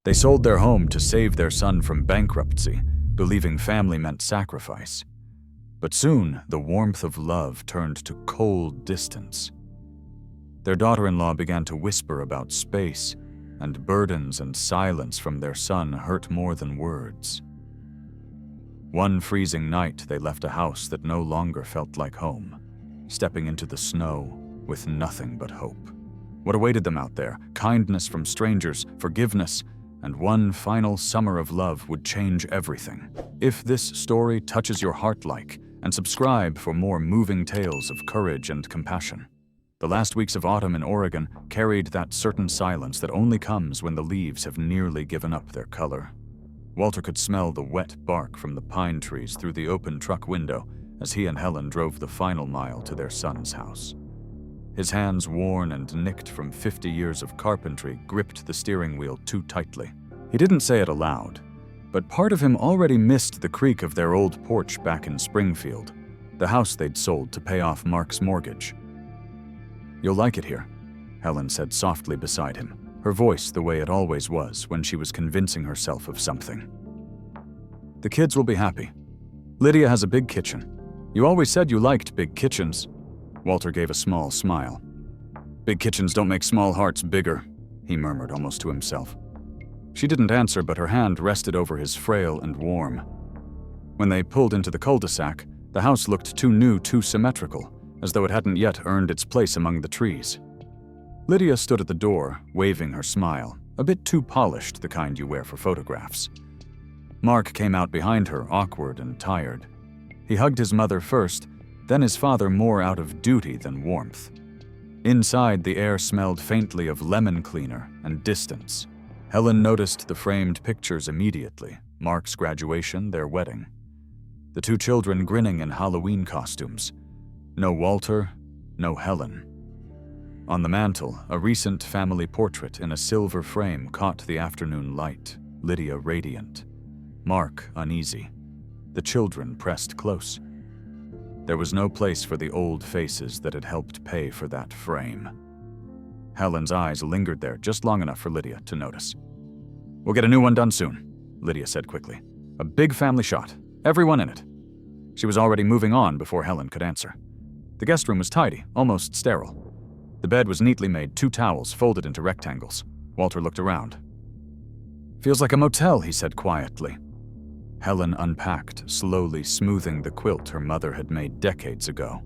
They sold their home to save their son from bankruptcy, believing family meant sacrifice. But soon, the warmth of love turned to cold distance. Their daughter-in-law began to whisper about space, and burdens and silence from their son hurt more than words. One freezing night, they left a house that no longer felt like home, stepping into the snow with nothing but hope. What awaited them out there? Kindness from strangers, forgiveness, and one final summer of love would change everything. If this story touches your heart, like and subscribe for more moving tales of courage and compassion. The last weeks of autumn in Oregon carried that certain silence that only comes when the leaves have nearly given up their color. Walter could smell the wet bark from the pine trees through the open truck window as he and Helen drove the final mile to their son's house. His hands, worn and nicked from 50 years of carpentry, gripped the steering wheel too tightly. He didn't say it aloud, but part of him already missed the creak of their old porch back in Springfield, the house they'd sold to pay off Mark's mortgage. "You'll like it here," Helen said softly beside him, her voice the way it always was when she was convincing herself of something. "The kids will be happy. Lydia has a big kitchen. You always said you liked big kitchens." Walter gave a small smile. "Big kitchens don't make small hearts bigger," he murmured almost to himself. She didn't answer, but her hand rested over his, frail and warm. When they pulled into the cul-de-sac, the house looked too new, too symmetrical, as though it hadn't yet earned its place among the trees. Lydia stood at the door, waving her smile, a bit too polished, the kind you wear for photographs. Mark came out behind her, awkward and tired. He hugged his mother first, then his father, more out of duty than warmth. Inside, the air smelled faintly of lemon cleaner and distance. Helen noticed the framed pictures immediately: Mark's graduation, their wedding. The two children grinning in Halloween costumes. No Walter, no Helen. On the mantel, a recent family portrait in a silver frame caught the afternoon light, Lydia radiant, Mark uneasy, the children pressed close. There was no place for the old faces that had helped pay for that frame. Helen's eyes lingered there just long enough for Lydia to notice. "We'll get a new one done soon," Lydia said quickly. "A big family shot, everyone in it." She was already moving on before Helen could answer. The guest room was tidy, almost sterile. The bed was neatly made, 2 towels folded into rectangles. Walter looked around. "Feels like a motel," he said quietly. Helen unpacked, slowly smoothing the quilt her mother had made decades ago.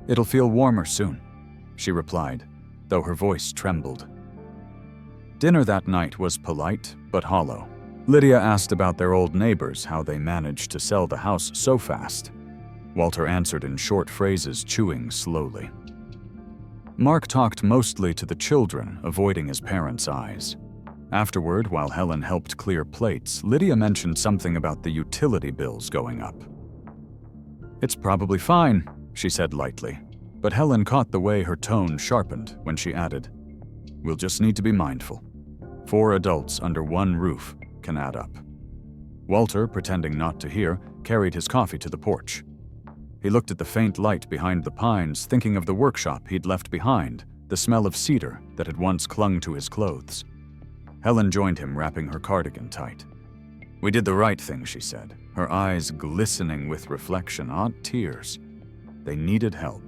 "It'll feel warmer soon," she replied, though her voice trembled. Dinner that night was polite, but hollow. Lydia asked about their old neighbors, how they managed to sell the house so fast. Walter answered in short phrases, chewing slowly. Mark talked mostly to the children, avoiding his parents' eyes. Afterward, while Helen helped clear plates, Lydia mentioned something about the utility bills going up. "It's probably fine," she said lightly, but Helen caught the way her tone sharpened when she added, "We'll just need to be mindful. 4 adults under one roof can add up." Walter, pretending not to hear, carried his coffee to the porch. He looked at the faint light behind the pines, thinking of the workshop he'd left behind, the smell of cedar that had once clung to his clothes. Helen joined him, wrapping her cardigan tight. "We did the right thing," she said, her eyes glistening with reflection, odd tears. They needed help.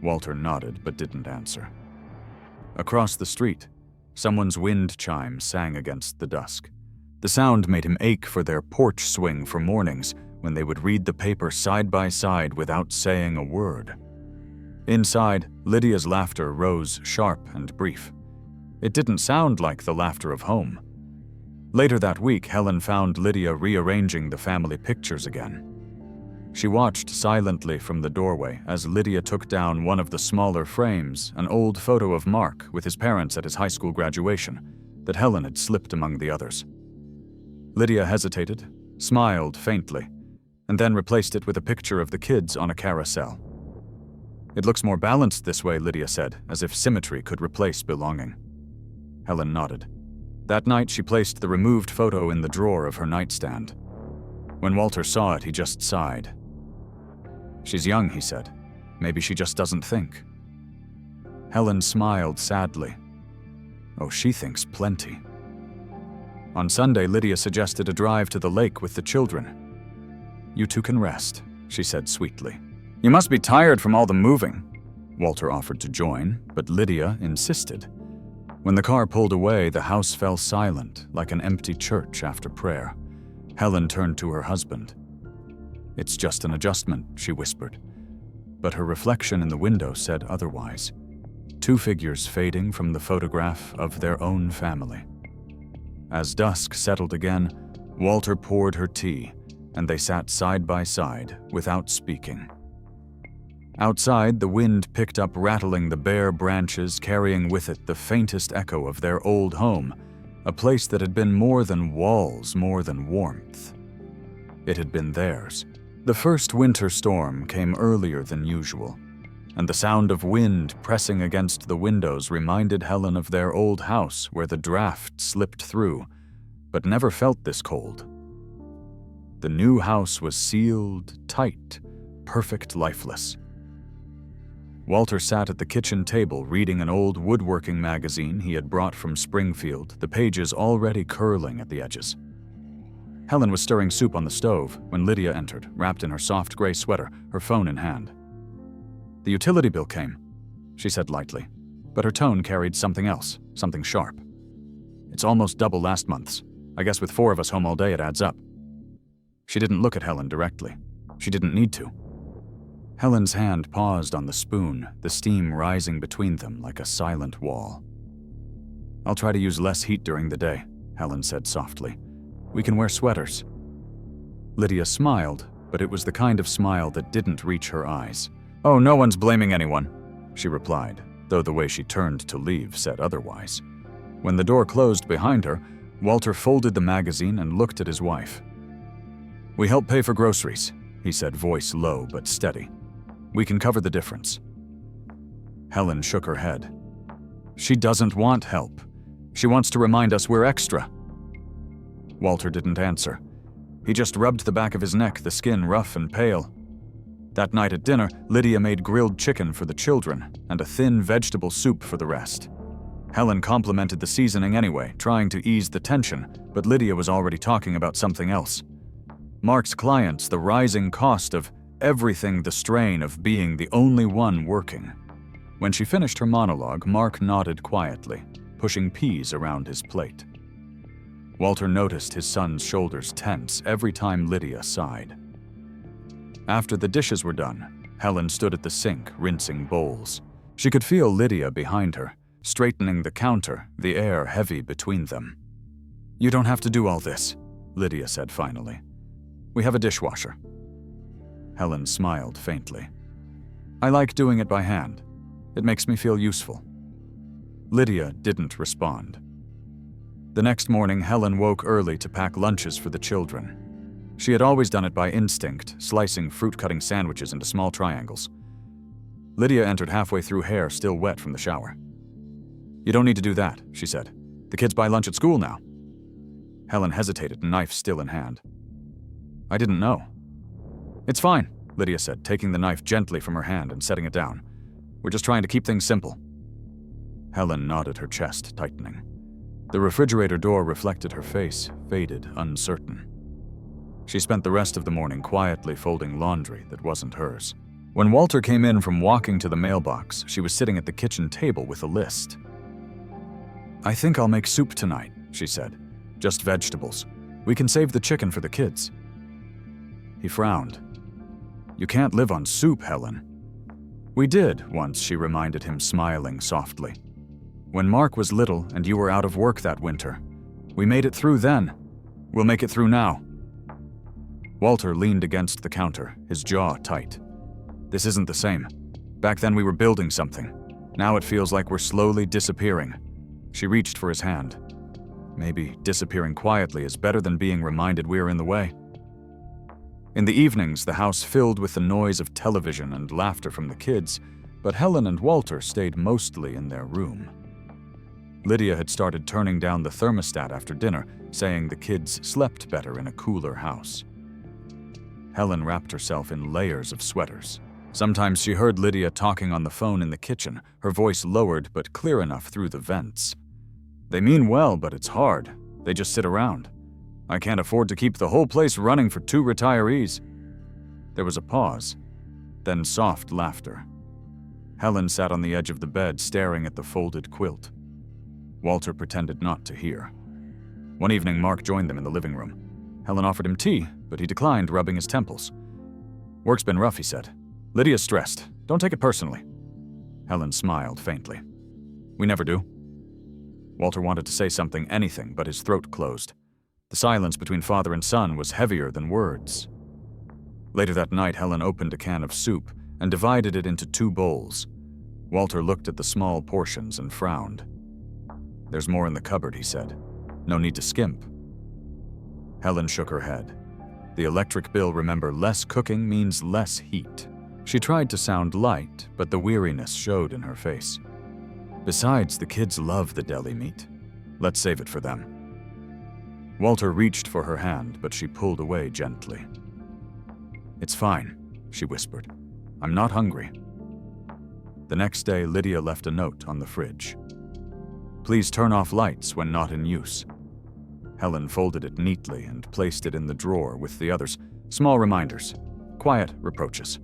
Walter nodded but didn't answer. Across the street, someone's wind chime sang against the dusk. The sound made him ache for their porch swing for mornings when they would read the paper side by side without saying a word. Inside, Lydia's laughter rose sharp and brief. It didn't sound like the laughter of home. Later that week, Helen found Lydia rearranging the family pictures again. She watched silently from the doorway as Lydia took down one of the smaller frames, an old photo of Mark with his parents at his high school graduation, that Helen had slipped among the others. Lydia hesitated, smiled faintly, and then replaced it with a picture of the kids on a carousel. "It looks more balanced this way," Lydia said, as if symmetry could replace belonging. Helen nodded. That night, she placed the removed photo in the drawer of her nightstand. When Walter saw it, he just sighed. "She's young," he said. "Maybe she just doesn't think." Helen smiled sadly. "Oh, she thinks plenty." On Sunday, Lydia suggested a drive to the lake with the children. "You two can rest," she said sweetly. "You must be tired from all the moving." Walter offered to join, but Lydia insisted. When the car pulled away, the house fell silent, like an empty church after prayer. Helen turned to her husband. "It's just an adjustment," she whispered. But her reflection in the window said otherwise. Two figures fading from the photograph of their own family. As dusk settled again, Walter poured her tea, and they sat side by side without speaking. Outside, the wind picked up, rattling the bare branches, carrying with it the faintest echo of their old home, a place that had been more than walls, more than warmth. It had been theirs. The first winter storm came earlier than usual, and the sound of wind pressing against the windows reminded Helen of their old house where the draft slipped through, but never felt this cold. The new house was sealed, tight, perfect, lifeless. Walter sat at the kitchen table reading an old woodworking magazine he had brought from Springfield, the pages already curling at the edges. Helen was stirring soup on the stove when Lydia entered, wrapped in her soft gray sweater, her phone in hand. "The utility bill came," she said lightly, but her tone carried something else, something sharp. "It's almost double last month's. I guess with 4 of us home all day it adds up." She didn't look at Helen directly. She didn't need to. Helen's hand paused on the spoon, the steam rising between them like a silent wall. "I'll try to use less heat during the day," Helen said softly. "We can wear sweaters." Lydia smiled, but it was the kind of smile that didn't reach her eyes. "Oh, no one's blaming anyone," she replied, though the way she turned to leave said otherwise. When the door closed behind her, Walter folded the magazine and looked at his wife. "We help pay for groceries," he said, voice low but steady. "We can cover the difference." Helen shook her head. "She doesn't want help. She wants to remind us we're extra." Walter didn't answer. He just rubbed the back of his neck, the skin rough and pale. That night at dinner, Lydia made grilled chicken for the children and a thin vegetable soup for the rest. Helen complimented the seasoning anyway, trying to ease the tension, but Lydia was already talking about something else. Mark's clients, the rising cost of everything, the strain of being the only one working. When she finished her monologue, Mark nodded quietly, pushing peas around his plate. Walter noticed his son's shoulders tense every time Lydia sighed. After the dishes were done, Helen stood at the sink, rinsing bowls. She could feel Lydia behind her, straightening the counter, the air heavy between them. "You don't have to do all this," Lydia said finally. "We have a dishwasher." Helen smiled faintly. "I like doing it by hand. It makes me feel useful." Lydia didn't respond. The next morning, Helen woke early to pack lunches for the children. She had always done it by instinct, slicing fruit-cutting sandwiches into small triangles. Lydia entered halfway through, hair still wet from the shower. "You don't need to do that," she said. "The kids buy lunch at school now." Helen hesitated, knife still in hand. "I didn't know." "It's fine," Lydia said, taking the knife gently from her hand and setting it down. "We're just trying to keep things simple." Helen nodded, her chest tightening. The refrigerator door reflected her face, faded, uncertain. She spent the rest of the morning quietly folding laundry that wasn't hers. When Walter came in from walking to the mailbox, she was sitting at the kitchen table with a list. "I think I'll make soup tonight," she said. "Just vegetables. We can save the chicken for the kids." He frowned. "You can't live on soup, Helen." "We did once," she reminded him, smiling softly. "When Mark was little and you were out of work that winter. We made it through then. We'll make it through now." Walter leaned against the counter, his jaw tight. "This isn't the same. Back then we were building something. Now it feels like we're slowly disappearing." She reached for his hand. "Maybe disappearing quietly is better than being reminded we're in the way." In the evenings, the house filled with the noise of television and laughter from the kids, but Helen and Walter stayed mostly in their room. Lydia had started turning down the thermostat after dinner, saying the kids slept better in a cooler house. Helen wrapped herself in layers of sweaters. Sometimes she heard Lydia talking on the phone in the kitchen, her voice lowered but clear enough through the vents. "They mean well, but it's hard. They just sit around. I can't afford to keep the whole place running for 2 retirees." There was a pause, then soft laughter. Helen sat on the edge of the bed staring at the folded quilt. Walter pretended not to hear. One evening, Mark joined them in the living room. Helen offered him tea, but he declined, rubbing his temples. "Work's been rough," he said. "Lydia's stressed. Don't take it personally." Helen smiled faintly. "We never do." Walter wanted to say something, anything, but his throat closed. The silence between father and son was heavier than words. Later that night, Helen opened a can of soup and divided it into 2 bowls. Walter looked at the small portions and frowned. "There's more in the cupboard," he said. "No need to skimp." Helen shook her head. The electric bill, remember, less cooking means less heat. She tried to sound light, but the weariness showed in her face. "Besides, the kids love the deli meat. Let's save it for them." Walter reached for her hand, but she pulled away gently. "It's fine," she whispered. "I'm not hungry." The next day, Lydia left a note on the fridge. "Please turn off lights when not in use." Helen folded it neatly and placed it in the drawer with the others. Small reminders, quiet reproaches.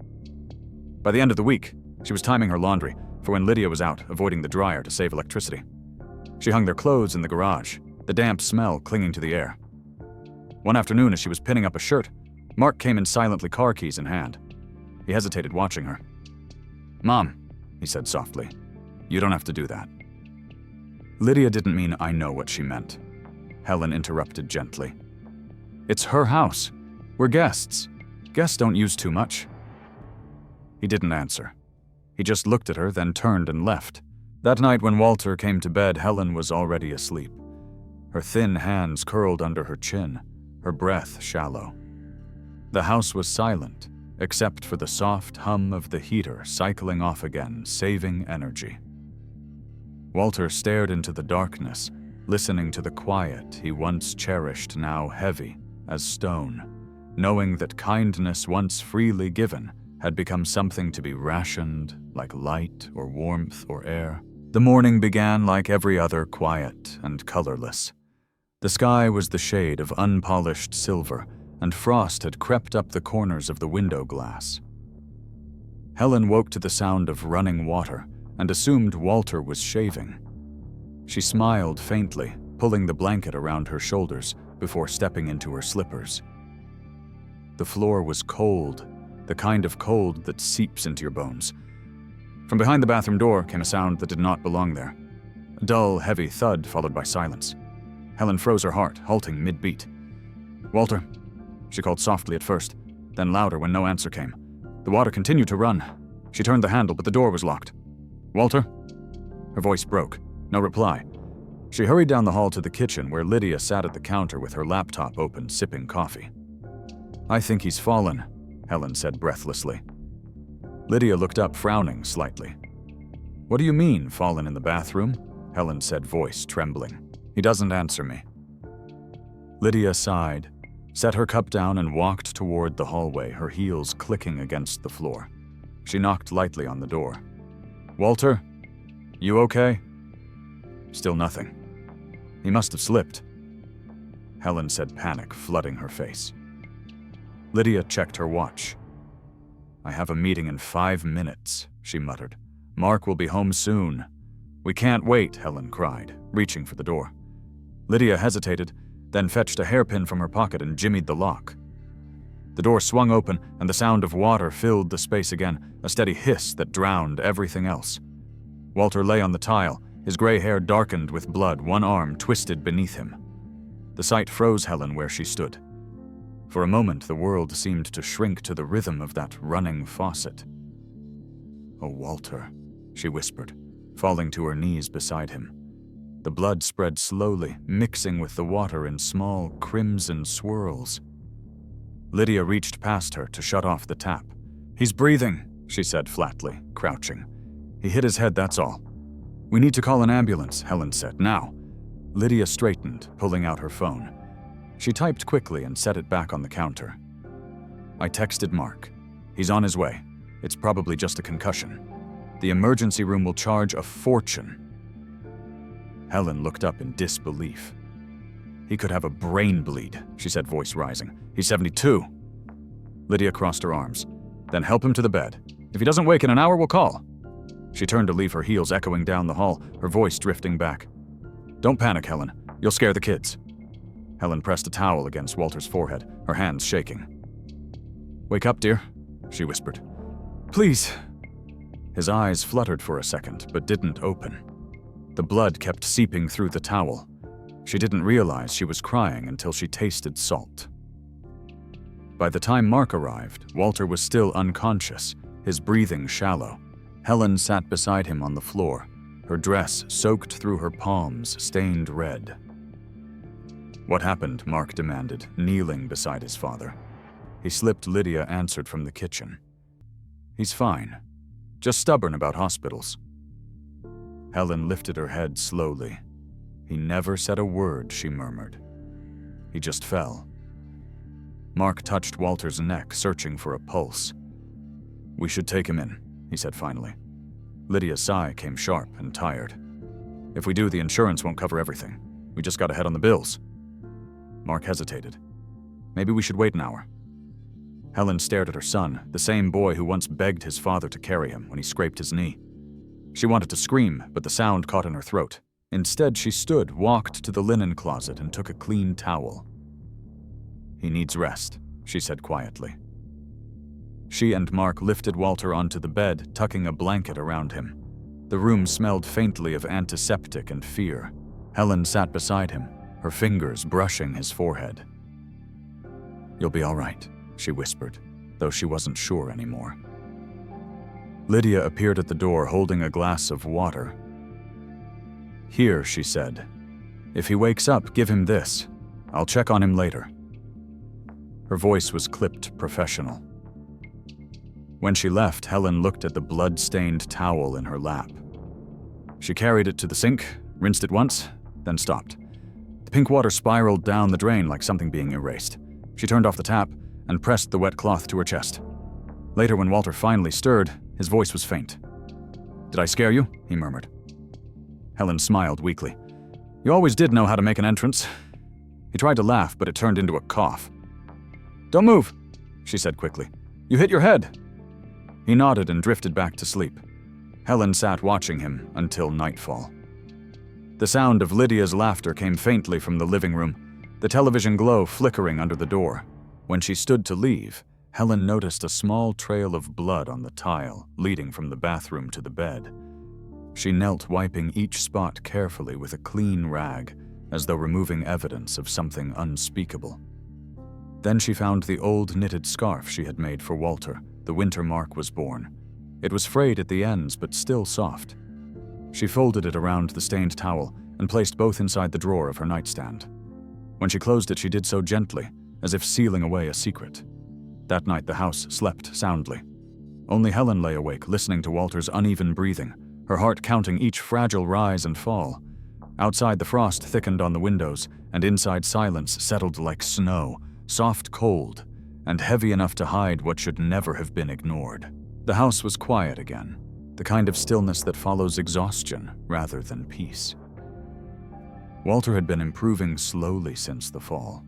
By the end of the week, she was timing her laundry for when Lydia was out, avoiding the dryer to save electricity. She hung their clothes in the garage, the damp smell clinging to the air. One afternoon, as she was pinning up a shirt, Mark came in silently, car keys in hand. He hesitated, watching her. "Mom," he said softly, "you don't have to do that." Lydia didn't mean "I know what she meant." Helen interrupted gently. "It's her house. We're guests. Guests don't use too much." He didn't answer. He just looked at her, then turned and left. That night when Walter came to bed, Helen was already asleep. Her thin hands curled under her chin, her breath shallow. The house was silent, except for the soft hum of the heater cycling off again, saving energy. Walter stared into the darkness, listening to the quiet he once cherished, now heavy as stone, knowing that kindness once freely given had become something to be rationed, like light or warmth or air. The morning began like every other, quiet and colorless. The sky was the shade of unpolished silver, and frost had crept up the corners of the window glass. Helen woke to the sound of running water and assumed Walter was shaving. She smiled faintly, pulling the blanket around her shoulders before stepping into her slippers. The floor was cold, the kind of cold that seeps into your bones. From behind the bathroom door came a sound that did not belong there. A dull, heavy thud followed by silence. Helen froze her heart, halting mid-beat. "Walter," she called softly at first, then louder when no answer came. The water continued to run. She turned the handle, but the door was locked. "Walter?" Her voice broke. No reply. She hurried down the hall to the kitchen, where Lydia sat at the counter with her laptop open, sipping coffee. "I think he's fallen," Helen said breathlessly. Lydia looked up, frowning slightly. "What do you mean, fallen in the bathroom?" Helen said, voice trembling. "He doesn't answer me." Lydia sighed, set her cup down and walked toward the hallway, her heels clicking against the floor. She knocked lightly on the door. "Walter? You okay?" Still nothing. "He must have slipped," Helen said, panic flooding her face. Lydia checked her watch. "I have a meeting in 5 minutes," she muttered. "Mark will be home soon." "We can't wait," Helen cried, reaching for the door. Lydia hesitated, then fetched a hairpin from her pocket and jimmied the lock. The door swung open, and the sound of water filled the space again, a steady hiss that drowned everything else. Walter lay on the tile, his gray hair darkened with blood, one arm twisted beneath him. The sight froze Helen where she stood. For a moment, the world seemed to shrink to the rhythm of that running faucet. "Oh, Walter," she whispered, falling to her knees beside him. The blood spread slowly, mixing with the water in small, crimson swirls. Lydia reached past her to shut off the tap. "He's breathing," she said flatly, crouching. "He hit his head, that's all." "We need to call an ambulance," Helen said, "now." Lydia straightened, pulling out her phone. She typed quickly and set it back on the counter. "I texted Mark. He's on his way. It's probably just a concussion. The emergency room will charge a fortune." Helen looked up in disbelief. He could have a brain bleed, she said, voice rising. He's 72. Lydia crossed her arms. Then help him to the bed. If he doesn't wake in an hour, we'll call. She turned to leave her heels echoing down the hall, her voice drifting back. Don't panic, Helen. You'll scare the kids. Helen pressed a towel against Walter's forehead, her hands shaking. Wake up, dear, she whispered. Please. His eyes fluttered for a second, but didn't open. The blood kept seeping through the towel. She didn't realize she was crying until she tasted salt. By the time Mark arrived, Walter was still unconscious, his breathing shallow. Helen sat beside him on the floor, her dress soaked through her palms, stained red. What happened? Mark demanded, kneeling beside his father. He slipped Lydia answered from the kitchen. He's fine. Just stubborn about hospitals. Helen lifted her head slowly. He never said a word, she murmured. He just fell. Mark touched Walter's neck, searching for a pulse. We should take him in, he said finally. Lydia's sigh came sharp and tired. If we do, the insurance won't cover everything. We just gotta head on the bills. Mark hesitated. Maybe we should wait an hour. Helen stared at her son, the same boy who once begged his father to carry him when he scraped his knee. She wanted to scream, but the sound caught in her throat. Instead, she stood, walked to the linen closet, and took a clean towel. He needs rest, she said quietly. She and Mark lifted Walter onto the bed, tucking a blanket around him. The room smelled faintly of antiseptic and fear. Helen sat beside him, her fingers brushing his forehead. You'll be all right, she whispered, though she wasn't sure anymore. Lydia appeared at the door holding a glass of water. Here, she said. If he wakes up, give him this. I'll check on him later. Her voice was clipped professional. When she left, Helen looked at the blood-stained towel in her lap. She carried it to the sink, rinsed it once, then stopped. The pink water spiraled down the drain like something being erased. She turned off the tap and pressed the wet cloth to her chest. Later, when Walter finally stirred, his voice was faint. Did I scare you? He murmured. Helen smiled weakly. You always did know how to make an entrance. He tried to laugh, but it turned into a cough. Don't move, she said quickly. You hit your head. He nodded and drifted back to sleep. Helen sat watching him until nightfall. The sound of Lydia's laughter came faintly from the living room, the television glow flickering under the door. When she stood to leave, Helen noticed a small trail of blood on the tile leading from the bathroom to the bed. She knelt, wiping each spot carefully with a clean rag, as though removing evidence of something unspeakable. Then she found the old knitted scarf she had made for Walter, the winter Mark was born. It was frayed at the ends, but still soft. She folded it around the stained towel and placed both inside the drawer of her nightstand. When she closed it, she did so gently, as if sealing away a secret. That night, the house slept soundly. Only Helen lay awake, listening to Walter's uneven breathing, her heart counting each fragile rise and fall. Outside, the frost thickened on the windows, and inside silence settled like snow, soft cold, and heavy enough to hide what should never have been ignored. The house was quiet again, the kind of stillness that follows exhaustion rather than peace. Walter had been improving slowly since the fall.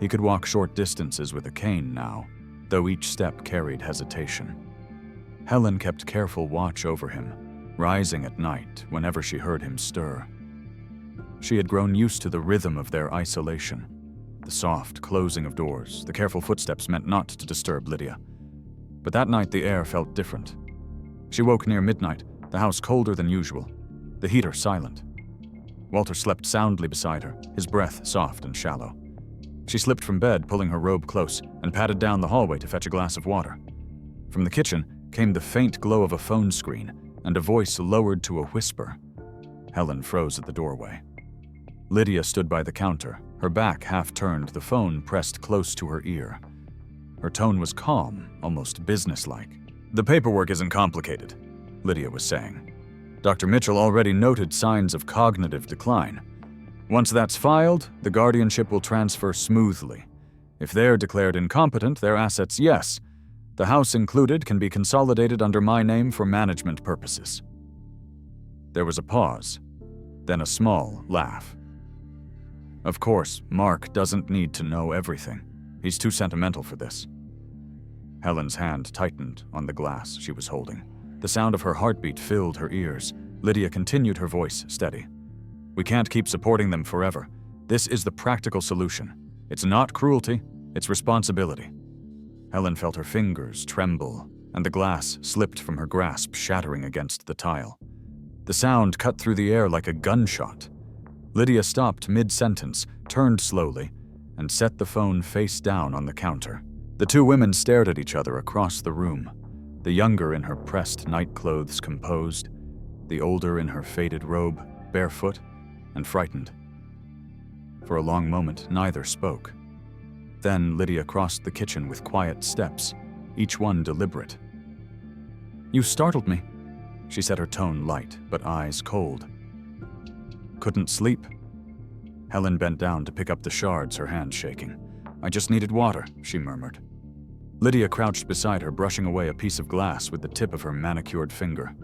He could walk short distances with a cane now, though each step carried hesitation. Helen kept careful watch over him, rising at night whenever she heard him stir. She had grown used to the rhythm of their isolation. The soft closing of doors, the careful footsteps meant not to disturb Lydia. But that night the air felt different. She woke near midnight, the house colder than usual, the heater silent. Walter slept soundly beside her, his breath soft and shallow. She slipped from bed, pulling her robe close, and padded down the hallway to fetch a glass of water. From the kitchen came the faint glow of a phone screen, and a voice lowered to a whisper. Helen froze at the doorway. Lydia stood by the counter, her back half turned, the phone pressed close to her ear. Her tone was calm, almost businesslike. The paperwork isn't complicated, Lydia was saying. Dr. Mitchell already noted signs of cognitive decline. Once that's filed, the guardianship will transfer smoothly. If they're declared incompetent, their assets, yes. The house included can be consolidated under my name for management purposes. There was a pause, then a small laugh. Of course, Mark doesn't need to know everything. He's too sentimental for this. Helen's hand tightened on the glass she was holding. The sound of her heartbeat filled her ears. Lydia continued, her voice steady. We can't keep supporting them forever. This is the practical solution. It's not cruelty, it's responsibility. Helen felt her fingers tremble, and the glass slipped from her grasp, shattering against the tile. The sound cut through the air like a gunshot. Lydia stopped mid-sentence, turned slowly, and set the phone face down on the counter. The two women stared at each other across the room, the younger in her pressed nightclothes composed, the older in her faded robe, barefoot and frightened. For a long moment, neither spoke. Then Lydia crossed the kitchen with quiet steps, each one deliberate. You startled me, she said, her tone light, but eyes cold. Couldn't sleep. Helen bent down to pick up the shards, her hand shaking. I just needed water, she murmured. Lydia crouched beside her, brushing away a piece of glass with the tip of her manicured finger.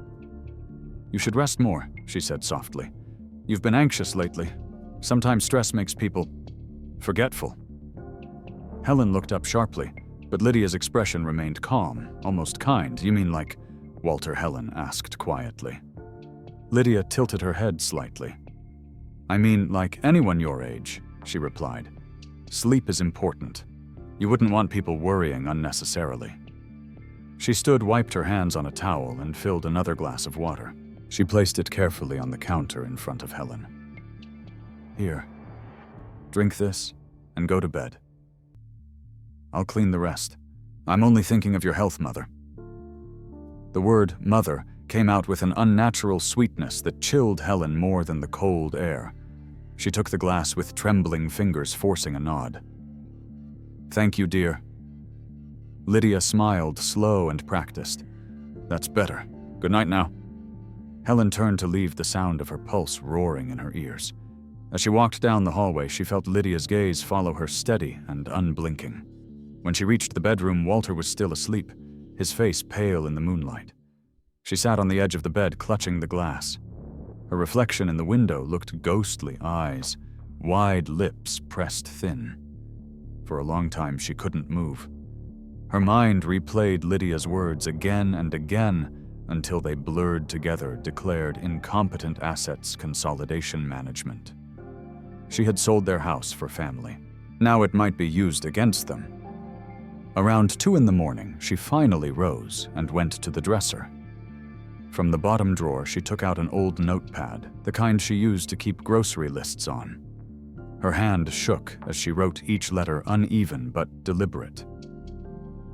You should rest more, she said softly. You've been anxious lately. Sometimes stress makes people forgetful. Helen looked up sharply, but Lydia's expression remained calm, almost kind. You mean like Walter? Helen asked quietly. Lydia tilted her head slightly. I mean like anyone your age, she replied. Sleep is important. You wouldn't want people worrying unnecessarily. She stood, wiped her hands on a towel, and filled another glass of water. She placed it carefully on the counter in front of Helen. Here, drink this and go to bed. I'll clean the rest. I'm only thinking of your health, Mother. The word mother came out with an unnatural sweetness that chilled Helen more than the cold air. She took the glass with trembling fingers, forcing a nod. Thank you, dear. Lydia smiled, slow and practiced. That's better. Good night now. Helen turned to leave, the sound of her pulse roaring in her ears. As she walked down the hallway, she felt Lydia's gaze follow her, steady and unblinking. When she reached the bedroom, Walter was still asleep, his face pale in the moonlight. She sat on the edge of the bed, clutching the glass. Her reflection in the window looked ghostly, eyes, wide lips pressed thin. For a long time, she couldn't move. Her mind replayed Lydia's words again and again until they blurred together, declared incompetent assets consolidation management. She had sold their house for family. Now it might be used against them. Around 2 a.m, she finally rose and went to the dresser. From the bottom drawer, she took out an old notepad, the kind she used to keep grocery lists on. Her hand shook as she wrote each letter, uneven but deliberate.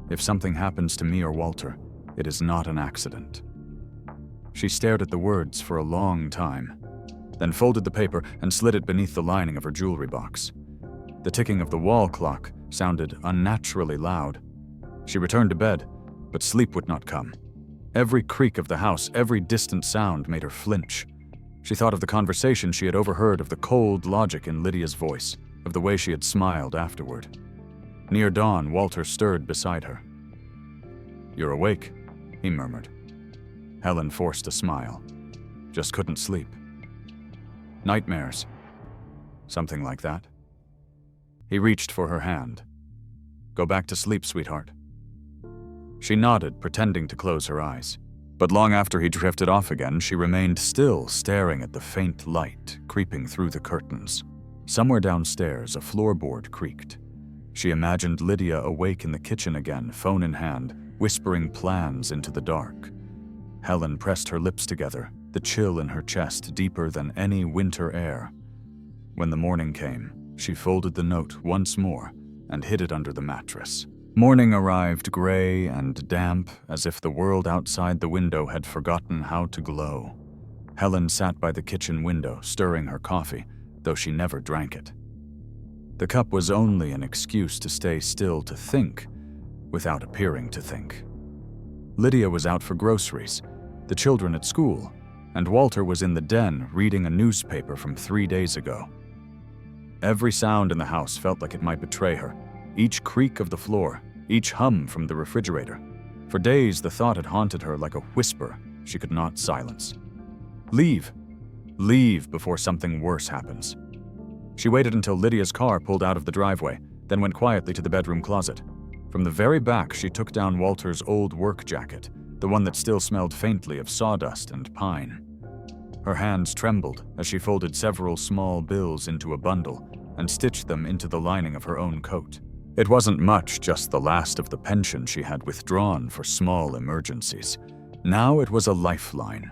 If something happens to me or Walter, it is not an accident. She stared at the words for a long time, then folded the paper and slid it beneath the lining of her jewelry box. The ticking of the wall clock sounded unnaturally loud. She returned to bed, but sleep would not come. Every creak of the house, every distant sound made her flinch. She thought of the conversation she had overheard, of the cold logic in Lydia's voice, of the way she had smiled afterward. Near dawn, Walter stirred beside her. You're awake, he murmured. Helen forced a smile. Just couldn't sleep. Nightmares. Something like that. He reached for her hand. Go back to sleep, sweetheart. She nodded, pretending to close her eyes. But long after he drifted off again, she remained still, staring at the faint light creeping through the curtains. Somewhere downstairs, a floorboard creaked. She imagined Lydia awake in the kitchen again, phone in hand, whispering plans into the dark. Helen pressed her lips together, the chill in her chest deeper than any winter air. When the morning came, she folded the note once more and hid it under the mattress. Morning arrived gray and damp, as if the world outside the window had forgotten how to glow. Helen sat by the kitchen window, stirring her coffee, though she never drank it. The cup was only an excuse to stay still, to think, without appearing to think. Lydia was out for groceries, the children at school, and Walter was in the den reading a newspaper from 3 days ago. Every sound in the house felt like it might betray her. Each creak of the floor, each hum from the refrigerator. For days, the thought had haunted her like a whisper she could not silence. Leave. Leave before something worse happens. She waited until Lydia's car pulled out of the driveway, then went quietly to the bedroom closet. From the very back, she took down Walter's old work jacket, the one that still smelled faintly of sawdust and pine. Her hands trembled as she folded several small bills into a bundle and stitched them into the lining of her own coat. It wasn't much, just the last of the pension she had withdrawn for small emergencies. Now it was a lifeline.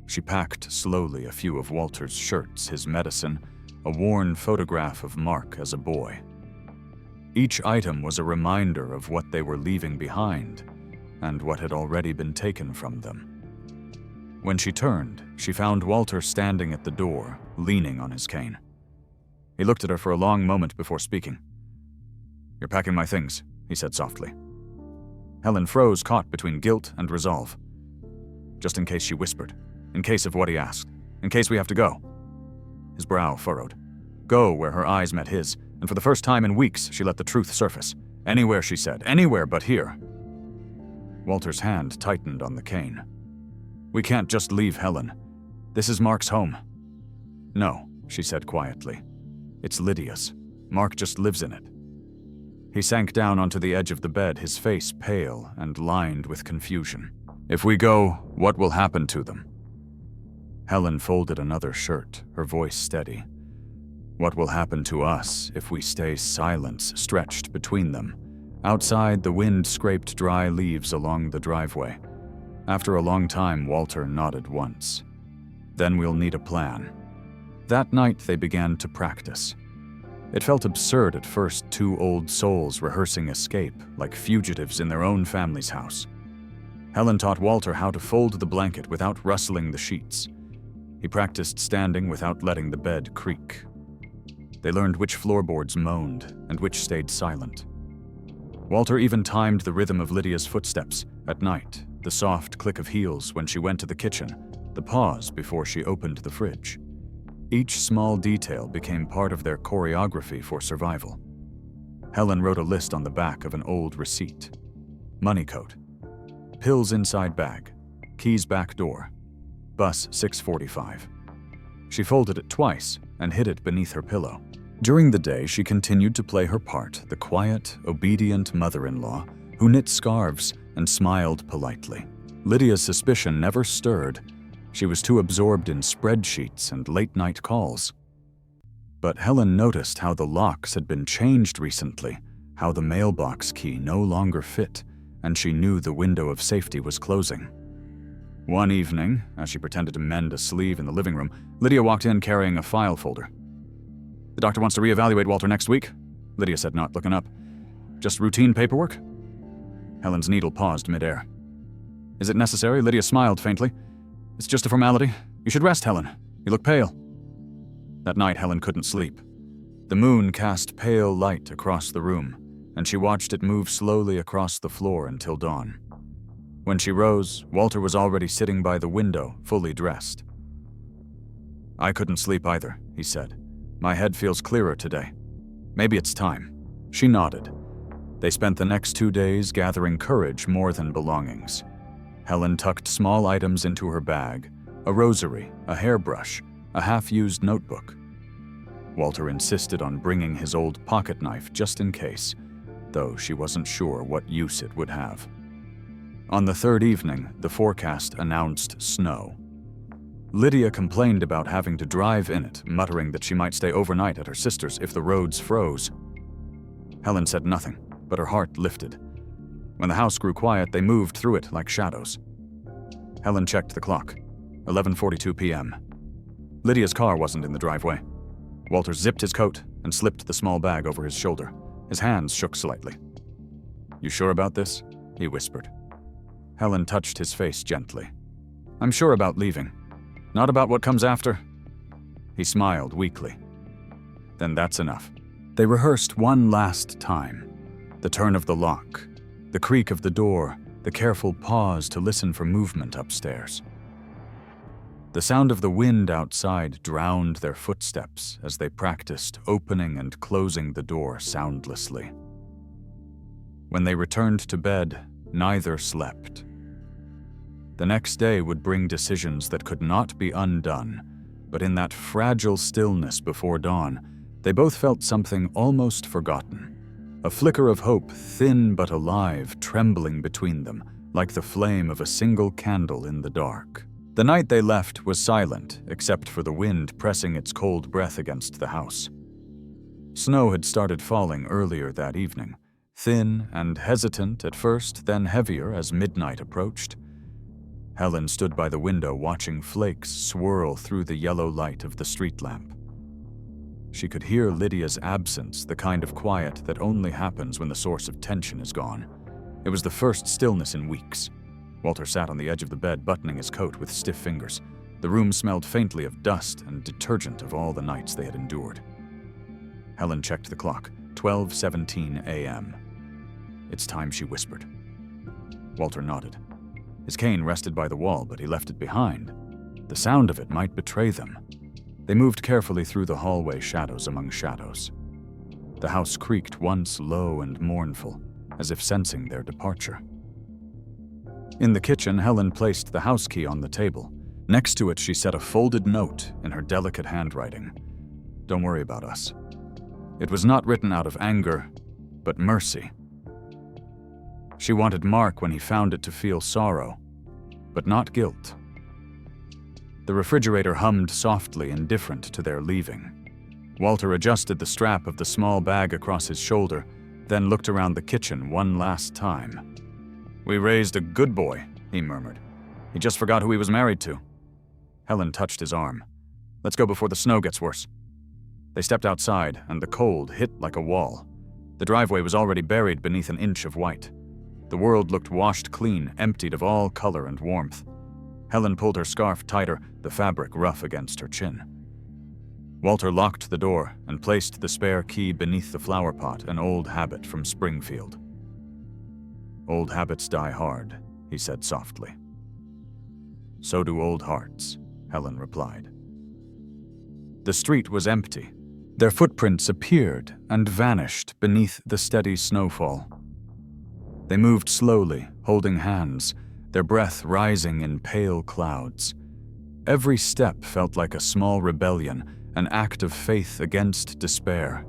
She packed slowly a few of Walter's shirts, his medicine, a worn photograph of Mark as a boy. Each item was a reminder of what they were leaving behind and what had already been taken from them. When she turned, she found Walter standing at the door, leaning on his cane. He looked at her for a long moment before speaking. "You're packing my things," he said softly. Helen froze, caught between guilt and resolve. "Just in case," she whispered. "In case of what he asked. In case we have to go." His brow furrowed. Go where her eyes met his, and for the first time in weeks, she let the truth surface. Anywhere, she said. Anywhere but here. Walter's hand tightened on the cane. "We can't just leave, Helen. This is Mark's home." "No," she said quietly. "It's Lydia's. Mark just lives in it." He sank down onto the edge of the bed, his face pale and lined with confusion. "If we go, what will happen to them?" Helen folded another shirt, her voice steady. "What will happen to us if we stay?" Silence stretched between them. Outside, the wind scraped dry leaves along the driveway. After a long time, Walter nodded once. "Then we'll need a plan." That night, they began to practice. It felt absurd at first, two old souls rehearsing escape, like fugitives in their own family's house. Helen taught Walter how to fold the blanket without rustling the sheets. He practiced standing without letting the bed creak. They learned which floorboards moaned and which stayed silent. Walter even timed the rhythm of Lydia's footsteps at night, the soft click of heels when she went to the kitchen, the pause before she opened the fridge. Each small detail became part of their choreography for survival. Helen wrote a list on the back of an old receipt. Money coat. Pills inside bag. Keys back door. Bus 6:45. She folded it twice and hid it beneath her pillow. During the day, she continued to play her part, the quiet, obedient mother-in-law who knit scarves and smiled politely. Lydia's suspicion never stirred. She was too absorbed in spreadsheets and late-night calls. But Helen noticed how the locks had been changed recently, how the mailbox key no longer fit, and she knew the window of safety was closing. One evening, as she pretended to mend a sleeve in the living room, Lydia walked in carrying a file folder. "The doctor wants to reevaluate Walter next week," Lydia said, not looking up. "Just routine paperwork?" Helen's needle paused midair. "Is it necessary?" Lydia smiled faintly. "It's just a formality. You should rest, Helen. You look pale." That night, Helen couldn't sleep. The moon cast pale light across the room, and she watched it move slowly across the floor until dawn. When she rose, Walter was already sitting by the window, fully dressed. "I couldn't sleep either," he said. "My head feels clearer today. Maybe it's time." She nodded. They spent the next 2 days gathering courage more than belongings. Helen tucked small items into her bag, a rosary, a hairbrush, a half-used notebook. Walter insisted on bringing his old pocket knife just in case, though she wasn't sure what use it would have. On the third evening, the forecast announced snow. Lydia complained about having to drive in it, muttering that she might stay overnight at her sister's if the roads froze. Helen said nothing, but her heart lifted. When the house grew quiet, they moved through it like shadows. Helen checked the clock. 11:42 p.m. Lydia's car wasn't in the driveway. Walter zipped his coat and slipped the small bag over his shoulder. His hands shook slightly. "You sure about this?" he whispered. Helen touched his face gently. "I'm sure about leaving. Not about what comes after." He smiled weakly. "Then that's enough." They rehearsed one last time. The turn of the lock, the creak of the door, the careful pause to listen for movement upstairs. The sound of the wind outside drowned their footsteps as they practiced opening and closing the door soundlessly. When they returned to bed, neither slept. The next day would bring decisions that could not be undone, but in that fragile stillness before dawn, They both felt something almost forgotten. A flicker of hope, thin but alive, trembling between them, like the flame of a single candle in the dark. The night they left was silent, except for the wind pressing its cold breath against the house. Snow had started falling earlier that evening, thin and hesitant at first, then heavier as midnight approached. Helen stood by the window watching flakes swirl through the yellow light of the street lamp. She could hear Lydia's absence, the kind of quiet that only happens when the source of tension is gone. It was the first stillness in weeks. Walter sat on the edge of the bed, buttoning his coat with stiff fingers. The room smelled faintly of dust and detergent of all the nights they had endured. Helen checked the clock, 12:17 a.m. "It's time," she whispered. Walter nodded. His cane rested by the wall, but he left it behind. The sound of it might betray them. They moved carefully through the hallway, shadows among shadows. The house creaked once, low and mournful, as if sensing their departure. In the kitchen, Helen placed the house key on the table. Next to it, she set a folded note in her delicate handwriting. "Don't worry about us." It was not written out of anger, but mercy. She wanted Mark, when he found it, to feel sorrow, but not guilt. The refrigerator hummed softly, indifferent to their leaving. Walter adjusted the strap of the small bag across his shoulder, then looked around the kitchen one last time. "We raised a good boy," he murmured. "He just forgot who he was married to." Helen touched his arm. "Let's go before the snow gets worse." They stepped outside, and the cold hit like a wall. The driveway was already buried beneath an inch of white. The world looked washed clean, emptied of all color and warmth. Helen pulled her scarf tighter, the fabric rough against her chin. Walter locked the door and placed the spare key beneath the flower pot, an old habit from Springfield. "Old habits die hard," he said softly. "So do old hearts," Helen replied. The street was empty. Their footprints appeared and vanished beneath the steady snowfall. They moved slowly, holding hands, their breath rising in pale clouds. Every step felt like a small rebellion, an act of faith against despair.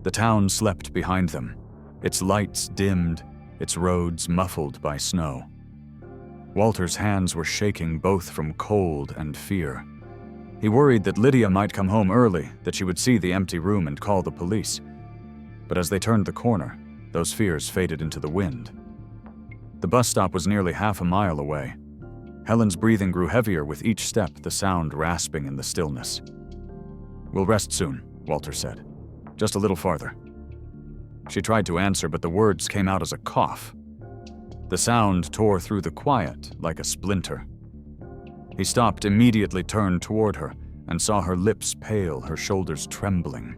The town slept behind them, its lights dimmed, its roads muffled by snow. Walter's hands were shaking both from cold and fear. He worried that Lydia might come home early, that she would see the empty room and call the police. But as they turned the corner, those fears faded into the wind. The bus stop was nearly half a mile away. Helen's breathing grew heavier with each step, the sound rasping in the stillness. "We'll rest soon," Walter said. "Just a little farther." She tried to answer, but the words came out as a cough. The sound tore through the quiet like a splinter. He stopped, immediately turned toward her, and saw her lips pale, her shoulders trembling.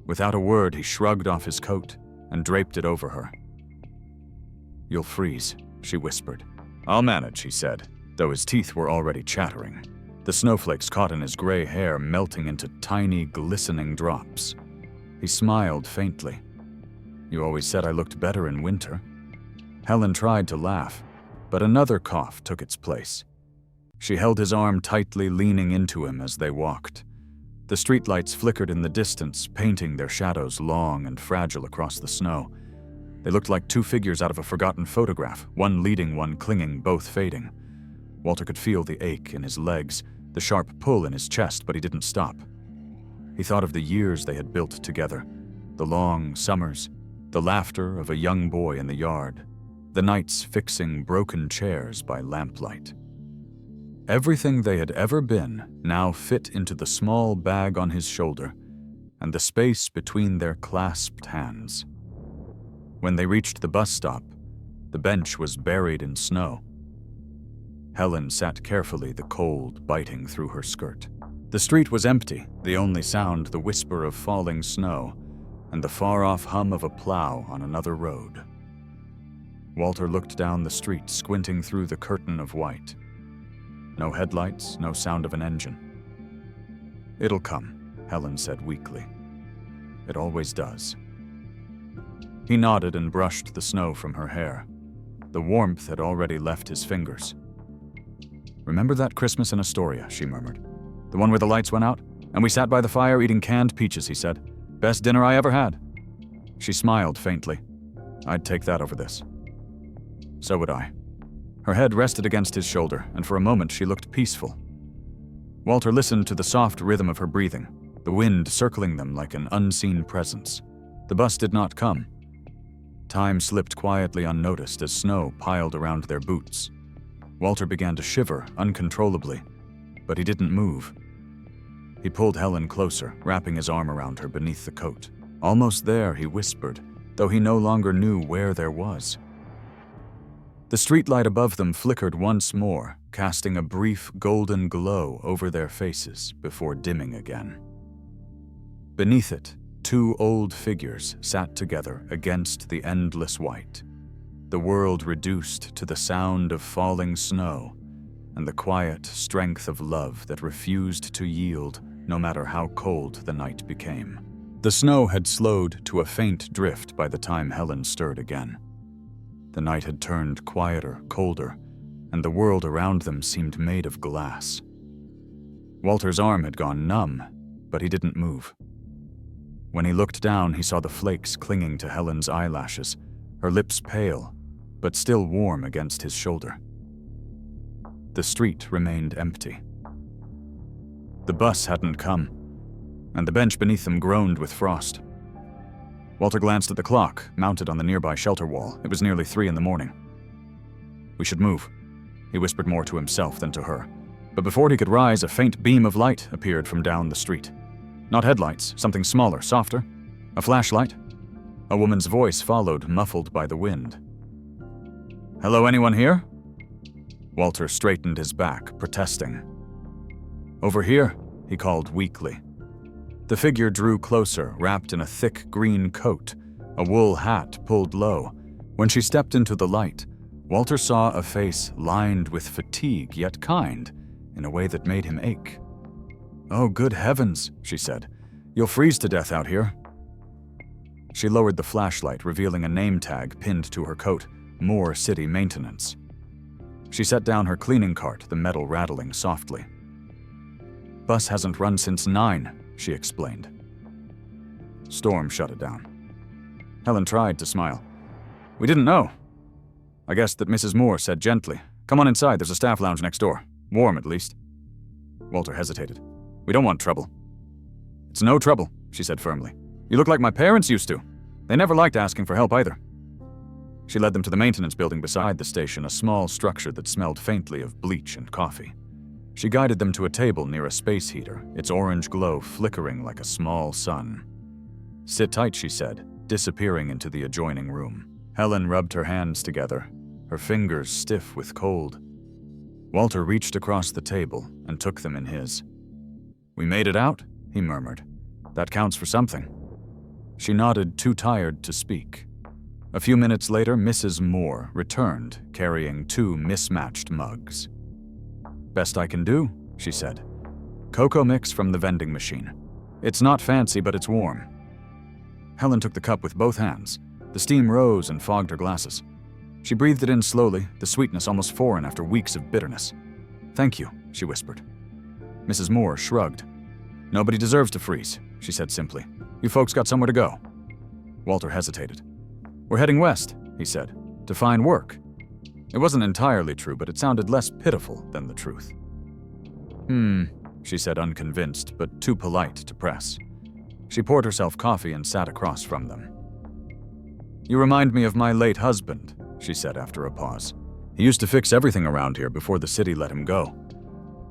Without a word, he shrugged off his coat and draped it over her. "You'll freeze," she whispered. "I'll manage," he said, though his teeth were already chattering. The snowflakes caught in his gray hair, melting into tiny, glistening drops. He smiled faintly. "You always said I looked better in winter." Helen tried to laugh, but another cough took its place. She held his arm tightly, leaning into him as they walked. The streetlights flickered in the distance, painting their shadows long and fragile across the snow. They looked like two figures out of a forgotten photograph, one leading, one clinging, both fading. Walter could feel the ache in his legs, the sharp pull in his chest, but he didn't stop. He thought of the years they had built together, the long summers, the laughter of a young boy in the yard, the nights fixing broken chairs by lamplight. Everything they had ever been now fit into the small bag on his shoulder and the space between their clasped hands. When they reached the bus stop, the bench was buried in snow. Helen sat carefully, the cold biting through her skirt. The street was empty, the only sound the whisper of falling snow and the far-off hum of a plow on another road. Walter looked down the street, squinting through the curtain of white. No headlights, no sound of an engine. "It'll come," Helen said weakly. "It always does." He nodded and brushed the snow from her hair. The warmth had already left his fingers. "Remember that Christmas in Astoria," she murmured. "The one where the lights went out? And we sat by the fire eating canned peaches, he said. Best dinner I ever had. She smiled faintly. I'd take that over this. So would I. Her head rested against his shoulder, and for a moment she looked peaceful. Walter listened to the soft rhythm of her breathing, the wind circling them like an unseen presence. The bus did not come. Time slipped quietly unnoticed as snow piled around their boots. Walter began to shiver uncontrollably, but he didn't move. He pulled Helen closer, wrapping his arm around her beneath the coat. Almost there, he whispered, though he no longer knew where there was. The streetlight above them flickered once more, casting a brief golden glow over their faces before dimming again. Beneath it, two old figures sat together against the endless white, the world reduced to the sound of falling snow and the quiet strength of love that refused to yield no matter how cold the night became. The snow had slowed to a faint drift by the time Helen stirred again. The night had turned quieter, colder, and the world around them seemed made of glass. Walter's arm had gone numb, but he didn't move. When he looked down, he saw the flakes clinging to Helen's eyelashes, her lips pale, but still warm against his shoulder. The street remained empty. The bus hadn't come, and the bench beneath them groaned with frost. Walter glanced at the clock, mounted on the nearby shelter wall. It was nearly 3 a.m. We should move, he whispered more to himself than to her. But before he could rise, a faint beam of light appeared from down the street. Not headlights, something smaller, softer. A flashlight. A woman's voice followed, muffled by the wind. Hello, anyone here? Walter straightened his back, protesting. Over here, he called weakly. The figure drew closer, wrapped in a thick green coat, a wool hat pulled low. When she stepped into the light, Walter saw a face lined with fatigue, yet kind, in a way that made him ache. Oh, good heavens, she said. You'll freeze to death out here. She lowered the flashlight, revealing a name tag pinned to her coat, Moore City Maintenance. She set down her cleaning cart, the metal rattling softly. Bus hasn't run since 9, she explained. Storm shut it down. Helen tried to smile. We didn't know. I guessed that Mrs. Moore said gently, Come on inside, there's a staff lounge next door. Warm, at least. Walter hesitated. We don't want trouble. It's no trouble, she said firmly. You look like my parents used to. They never liked asking for help either. She led them to the maintenance building beside the station, a small structure that smelled faintly of bleach and coffee. She guided them to a table near a space heater, its orange glow flickering like a small sun. Sit tight, she said, disappearing into the adjoining room. Helen rubbed her hands together, her fingers stiff with cold. Walter reached across the table and took them in his. We made it out, he murmured. That counts for something. She nodded, too tired to speak. A few minutes later, Mrs. Moore returned, carrying 2 mismatched mugs. Best I can do, she said. Cocoa mix from the vending machine. It's not fancy, but it's warm. Helen took the cup with both hands. The steam rose and fogged her glasses. She breathed it in slowly, the sweetness almost foreign after weeks of bitterness. Thank you, she whispered. Mrs. Moore shrugged. Nobody deserves to freeze, she said simply. You folks got somewhere to go. Walter hesitated. We're heading west, he said, to find work. It wasn't entirely true, but it sounded less pitiful than the truth. She said, unconvinced, but too polite to press. She poured herself coffee and sat across from them. You remind me of my late husband, she said after a pause. He used to fix everything around here before the city let him go.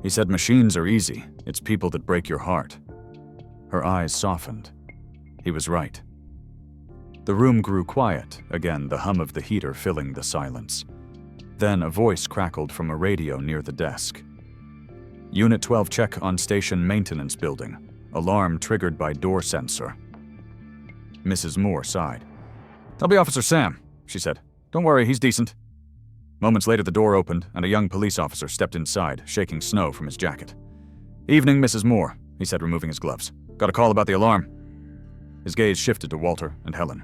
He said machines are easy, it's people that break your heart. Her eyes softened. He was right. The room grew quiet, again the hum of the heater filling the silence. Then a voice crackled from a radio near the desk. Unit 12 check on station maintenance building. Alarm triggered by door sensor. Mrs. Moore sighed. That'll be Officer Sam, she said. Don't worry, he's decent. Moments later, the door opened, and a young police officer stepped inside, shaking snow from his jacket. Evening, Mrs. Moore, he said, removing his gloves. Got a call about the alarm. His gaze shifted to Walter and Helen.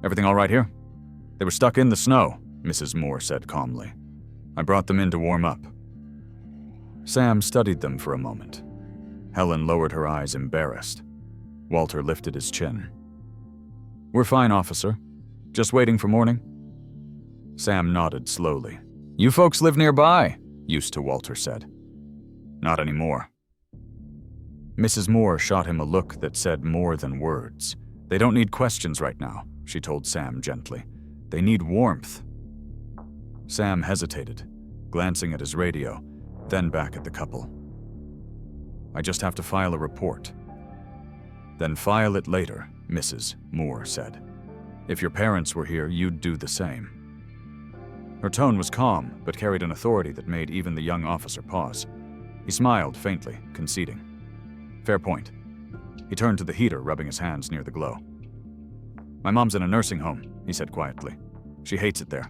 Everything all right here? They were stuck in the snow, Mrs. Moore said calmly. I brought them in to warm up. Sam studied them for a moment. Helen lowered her eyes, embarrassed. Walter lifted his chin. "We're fine, officer. Just waiting for morning." Sam nodded slowly. "You folks live nearby," used to Walter said. "Not anymore." Mrs. Moore shot him a look that said more than words. "They don't need questions right now," she told Sam gently. "They need warmth." Sam hesitated, glancing at his radio, then back at the couple. "I just have to file a report." "Then file it later," Mrs. Moore said. "If your parents were here, you'd do the same." Her tone was calm, but carried an authority that made even the young officer pause. He smiled faintly, conceding. "Fair point." He turned to the heater, rubbing his hands near the glow. "My mom's in a nursing home," he said quietly. "She hates it there.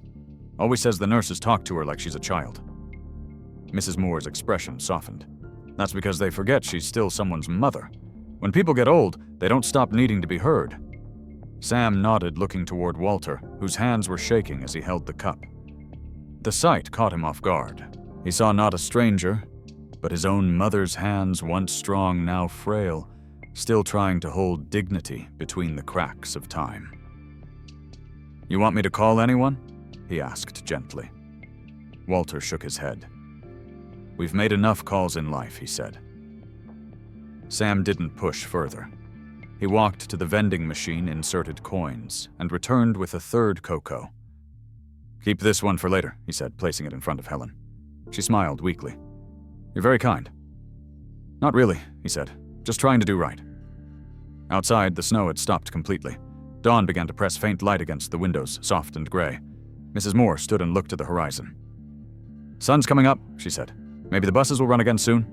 Always says the nurses talk to her like she's a child." Mrs. Moore's expression softened. "That's because they forget she's still someone's mother. When people get old, they don't stop needing to be heard." Sam nodded, looking toward Walter, whose hands were shaking as he held the cup. The sight caught him off guard. He saw not a stranger, but his own mother's hands, once strong, now frail, still trying to hold dignity between the cracks of time. "You want me to call anyone?" he asked gently. Walter shook his head. "We've made enough calls in life," he said. Sam didn't push further. He walked to the vending machine, inserted coins, and returned with a third cocoa. "Keep this one for later," he said, placing it in front of Helen. She smiled weakly. "You're very kind." "Not really," he said. "Just trying to do right." Outside, the snow had stopped completely. Dawn began to press faint light against the windows, soft and gray. Mrs. Moore stood and looked to the horizon. "Sun's coming up," she said. "Maybe the buses will run again soon."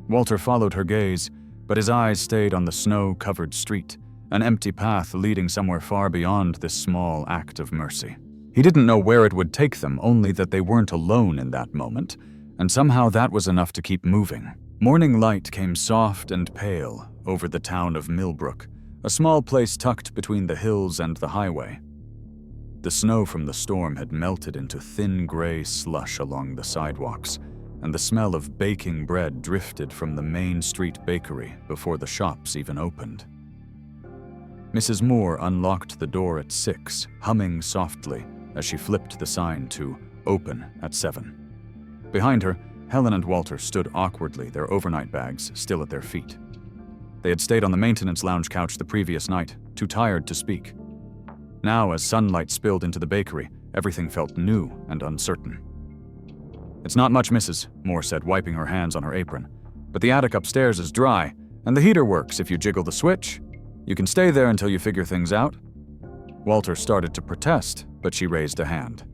Walter followed her gaze, but his eyes stayed on the snow-covered street, an empty path leading somewhere far beyond this small act of mercy. He didn't know where it would take them, only that they weren't alone in that moment, and somehow that was enough to keep moving. Morning light came soft and pale over the town of Millbrook, a small place tucked between the hills and the highway. The snow from the storm had melted into thin gray slush along the sidewalks, and the smell of baking bread drifted from the Main Street bakery before the shops even opened. Mrs. Moore unlocked the door at 6, humming softly as she flipped the sign to "Open at 7." Behind her, Helen and Walter stood awkwardly, their overnight bags still at their feet. They had stayed on the maintenance lounge couch the previous night, too tired to speak. Now, as sunlight spilled into the bakery, everything felt new and uncertain. "It's not much, Mrs., Moore said, wiping her hands on her apron. "But the attic upstairs is dry, and the heater works if you jiggle the switch. You can stay there until you figure things out." Walter started to protest, but she raised a hand.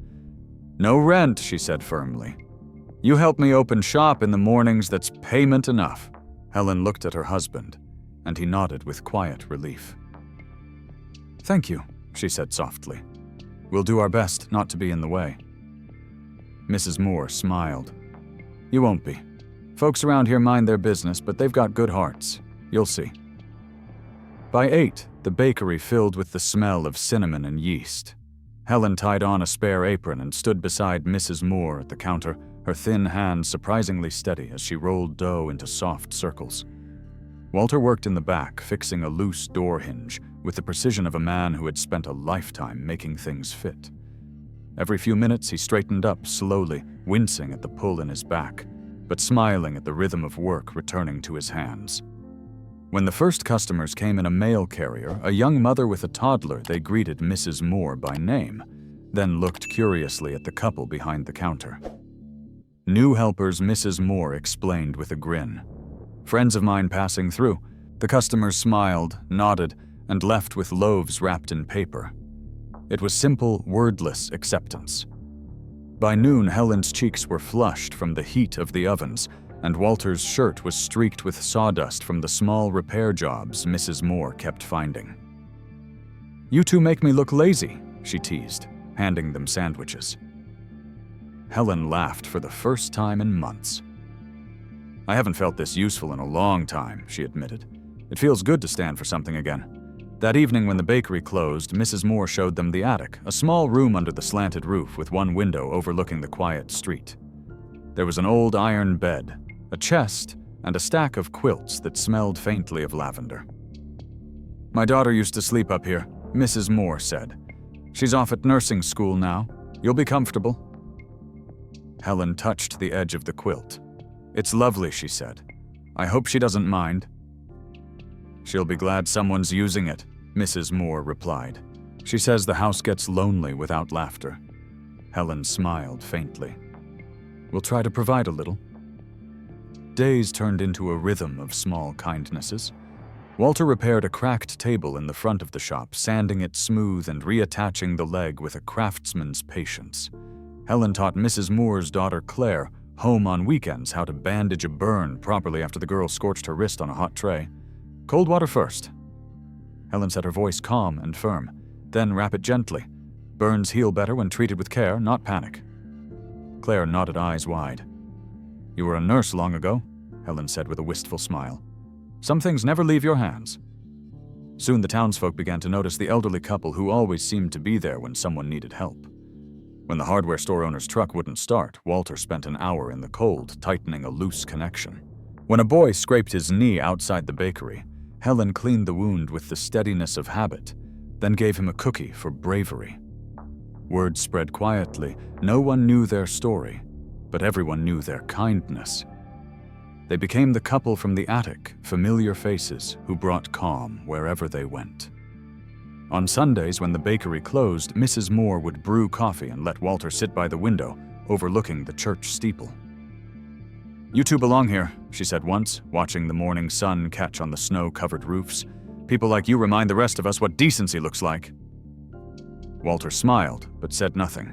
"No rent," she said firmly. "You help me open shop in the mornings, that's payment enough." Helen looked at her husband, and he nodded with quiet relief. "Thank you," she said softly. "We'll do our best not to be in the way." Mrs. Moore smiled. "You won't be. Folks around here mind their business, but they've got good hearts. You'll see." By 8, the bakery filled with the smell of cinnamon and yeast. Helen tied on a spare apron and stood beside Mrs. Moore at the counter, her thin hands surprisingly steady as she rolled dough into soft circles. Walter worked in the back, fixing a loose door hinge with the precision of a man who had spent a lifetime making things fit. Every few minutes he straightened up slowly, wincing at the pull in his back, but smiling at the rhythm of work returning to his hands. When the first customers came in a mail carrier, a young mother with a toddler, they greeted Mrs. Moore by name, then looked curiously at the couple behind the counter. New helpers, Mrs. Moore explained with a grin. Friends of mine passing through. The customers smiled, nodded, and left with loaves wrapped in paper. It was simple, wordless acceptance. By noon, Helen's cheeks were flushed from the heat of the ovens, and Walter's shirt was streaked with sawdust from the small repair jobs Mrs. Moore kept finding. "You two make me look lazy," she teased, handing them sandwiches. Helen laughed for the first time in months. "I haven't felt this useful in a long time," she admitted. "It feels good to stand for something again." That evening when the bakery closed, Mrs. Moore showed them the attic, a small room under the slanted roof with one window overlooking the quiet street. There was an old iron bed, a chest, and a stack of quilts that smelled faintly of lavender. "My daughter used to sleep up here," Mrs. Moore said. "She's off at nursing school now. You'll be comfortable." Helen touched the edge of the quilt. "It's lovely," she said. "I hope she doesn't mind." "She'll be glad someone's using it," Mrs. Moore replied. "She says the house gets lonely without laughter." Helen smiled faintly. "We'll try to provide a little." Days turned into a rhythm of small kindnesses. Walter repaired a cracked table in the front of the shop, sanding it smooth and reattaching the leg with a craftsman's patience. Helen taught Mrs. Moore's daughter Claire, home on weekends, how to bandage a burn properly after the girl scorched her wrist on a hot tray. "Cold water first." Helen said, her voice calm and firm. "Then wrap it gently. Burns heal better when treated with care, not panic." Claire nodded, eyes wide. "You were a nurse long ago," Helen said with a wistful smile. "Some things never leave your hands." Soon the townsfolk began to notice the elderly couple who always seemed to be there when someone needed help. When the hardware store owner's truck wouldn't start, Walter spent an hour in the cold, tightening a loose connection. When a boy scraped his knee outside the bakery, Helen cleaned the wound with the steadiness of habit, then gave him a cookie for bravery. Word spread quietly. No one knew their story, but everyone knew their kindness. They became the couple from the attic, familiar faces who brought calm wherever they went. On Sundays, when the bakery closed, Mrs. Moore would brew coffee and let Walter sit by the window, overlooking the church steeple. "You two belong here," she said once, watching the morning sun catch on the snow-covered roofs. "People like you remind the rest of us what decency looks like." Walter smiled, but said nothing.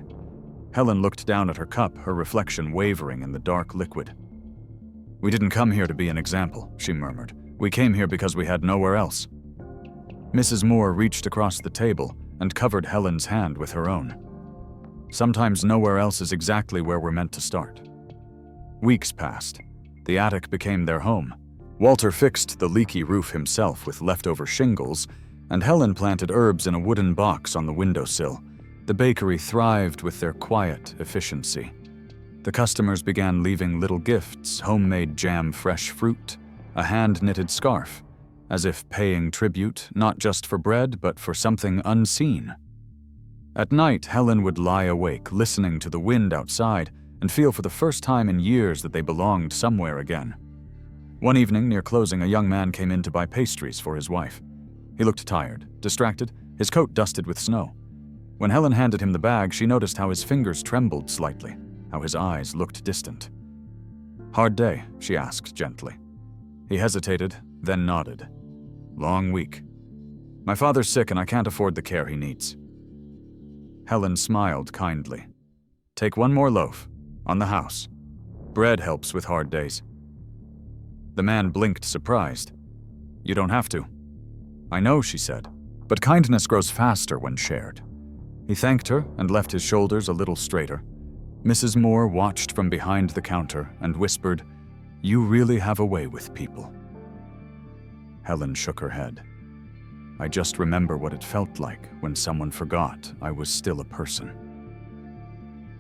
Helen looked down at her cup, her reflection wavering in the dark liquid. "We didn't come here to be an example," she murmured. "We came here because we had nowhere else." Mrs. Moore reached across the table and covered Helen's hand with her own. "Sometimes nowhere else is exactly where we're meant to start." Weeks passed. The attic became their home. Walter fixed the leaky roof himself with leftover shingles, and Helen planted herbs in a wooden box on the windowsill. The bakery thrived with their quiet efficiency. The customers began leaving little gifts, homemade jam, fresh fruit, a hand-knitted scarf, as if paying tribute, not just for bread, but for something unseen. At night, Helen would lie awake, listening to the wind outside, and feel for the first time in years that they belonged somewhere again. One evening, near closing, a young man came in to buy pastries for his wife. He looked tired, distracted, his coat dusted with snow. When Helen handed him the bag, she noticed how his fingers trembled slightly, how his eyes looked distant. "Hard day?" she asked gently. He hesitated, then nodded. "Long week. My father's sick and I can't afford the care he needs." Helen smiled kindly. "Take one more loaf. On the house. Bread helps with hard days." The man blinked, surprised. "You don't have to." "I know," she said, "but kindness grows faster when shared." He thanked her and left his shoulders a little straighter. Mrs. Moore watched from behind the counter and whispered, "You really have a way with people." Helen shook her head. "I just remember what it felt like when someone forgot I was still a person."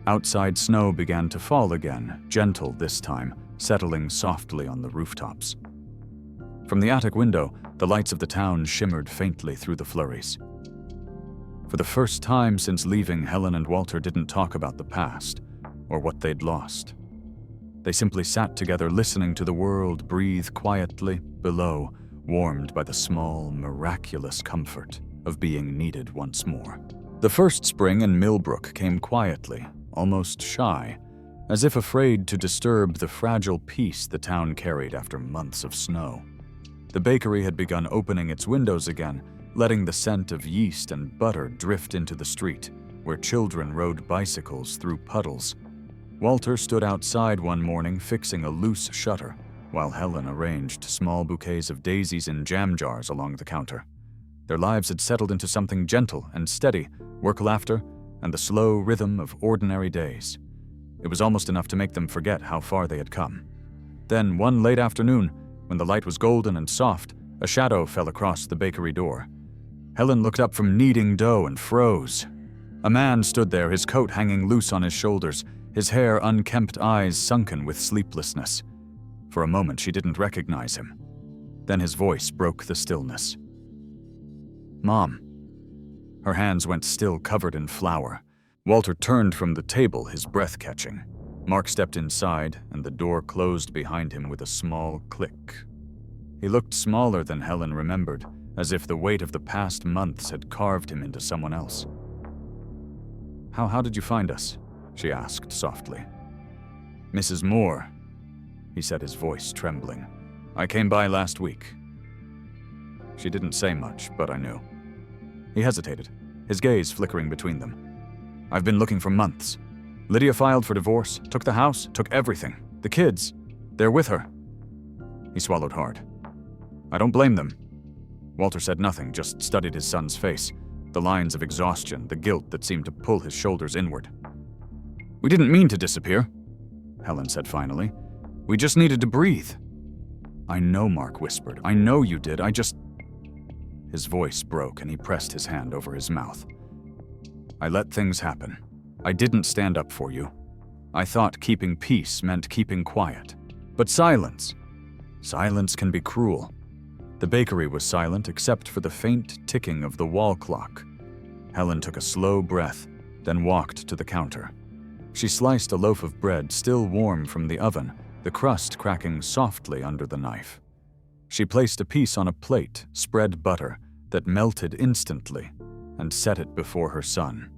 Outside, snow began to fall again, gentle this time, settling softly on the rooftops. From the attic window, the lights of the town shimmered faintly through the flurries. For the first time since leaving, Helen and Walter didn't talk about the past or what they'd lost. They simply sat together, listening to the world breathe quietly below, warmed by the small, miraculous comfort of being needed once more. The first spring in Millbrook came quietly, almost shy, as if afraid to disturb the fragile peace the town carried after months of snow. The bakery had begun opening its windows again, letting the scent of yeast and butter drift into the street, where children rode bicycles through puddles. Walter stood outside one morning fixing a loose shutter, while Helen arranged small bouquets of daisies in jam jars along the counter. Their lives had settled into something gentle and steady, work laughter, and the slow rhythm of ordinary days. It was almost enough to make them forget how far they had come. Then, one late afternoon, when the light was golden and soft, a shadow fell across the bakery door. Helen looked up from kneading dough and froze. A man stood there, his coat hanging loose on his shoulders, his hair unkempt, eyes sunken with sleeplessness. For a moment, she didn't recognize him. Then his voice broke the stillness. "Mom." Her hands went still, covered in flour. Walter turned from the table, his breath catching. Mark stepped inside, and the door closed behind him with a small click. He looked smaller than Helen remembered, as if the weight of the past months had carved him into someone else. How did you find us?" she asked softly. "Mrs. Moore," he said, his voice trembling. "I came by last week." She didn't say much, but I knew. He hesitated, his gaze flickering between them. "I've been looking for months. Lydia filed for divorce, took the house, took everything. The kids, they're with her." He swallowed hard. "I don't blame them." Walter said nothing, just studied his son's face, the lines of exhaustion, the guilt that seemed to pull his shoulders inward. "We didn't mean to disappear," Helen said finally. "We just needed to breathe." "I know," Mark whispered. "I know you did. I just—" His voice broke and he pressed his hand over his mouth. "I let things happen. I didn't stand up for you. I thought keeping peace meant keeping quiet. But silence can be cruel." The bakery was silent except for the faint ticking of the wall clock. Helen took a slow breath, then walked to the counter. She sliced a loaf of bread still warm from the oven, the crust cracking softly under the knife. She placed a piece on a plate, spread butter, that melted instantly, and set it before her son.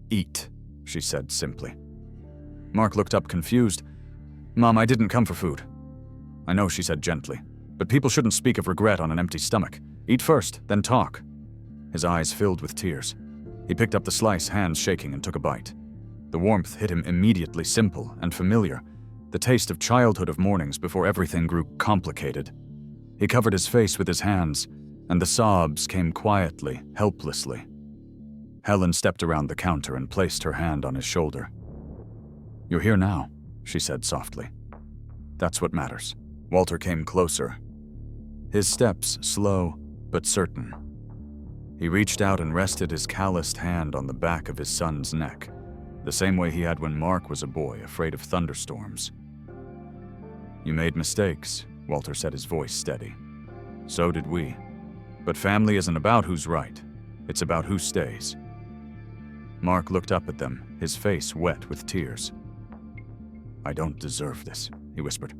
"Eat," she said simply. Mark looked up confused. "Mom, I didn't come for food." "I know," she said gently, "but people shouldn't speak of regret on an empty stomach. Eat first, then talk." His eyes filled with tears. He picked up the slice, hands shaking, and took a bite. The warmth hit him immediately, simple and familiar, the taste of childhood, of mornings before everything grew complicated. He covered his face with his hands, and the sobs came quietly, helplessly. Helen stepped around the counter and placed her hand on his shoulder. "You're here now," she said softly. "That's what matters." Walter came closer, his steps slow but certain. He reached out and rested his calloused hand on the back of his son's neck, the same way he had when Mark was a boy, afraid of thunderstorms. "You made mistakes," Walter said, his voice steady. "So did we. But family isn't about who's right. It's about who stays." Mark looked up at them, his face wet with tears. "I don't deserve this," he whispered.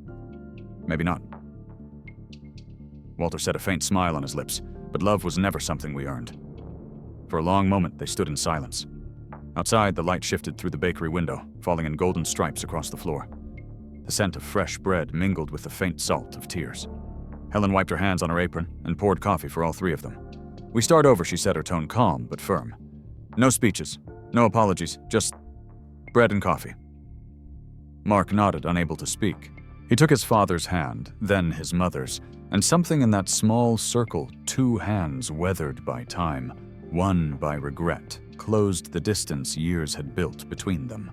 "Maybe not." Walter said, a faint smile on his lips, but love was never something we earned. For a long moment, they stood in silence. Outside, the light shifted through the bakery window, falling in golden stripes across the floor. The scent of fresh bread mingled with the faint salt of tears. Helen wiped her hands on her apron and poured coffee for all three of them. "We start over," she said, her tone calm but firm. "No speeches, no apologies, just bread and coffee." Mark nodded, unable to speak. He took his father's hand, then his mother's, and something in that small circle, two hands weathered by time, one by regret, closed the distance years had built between them.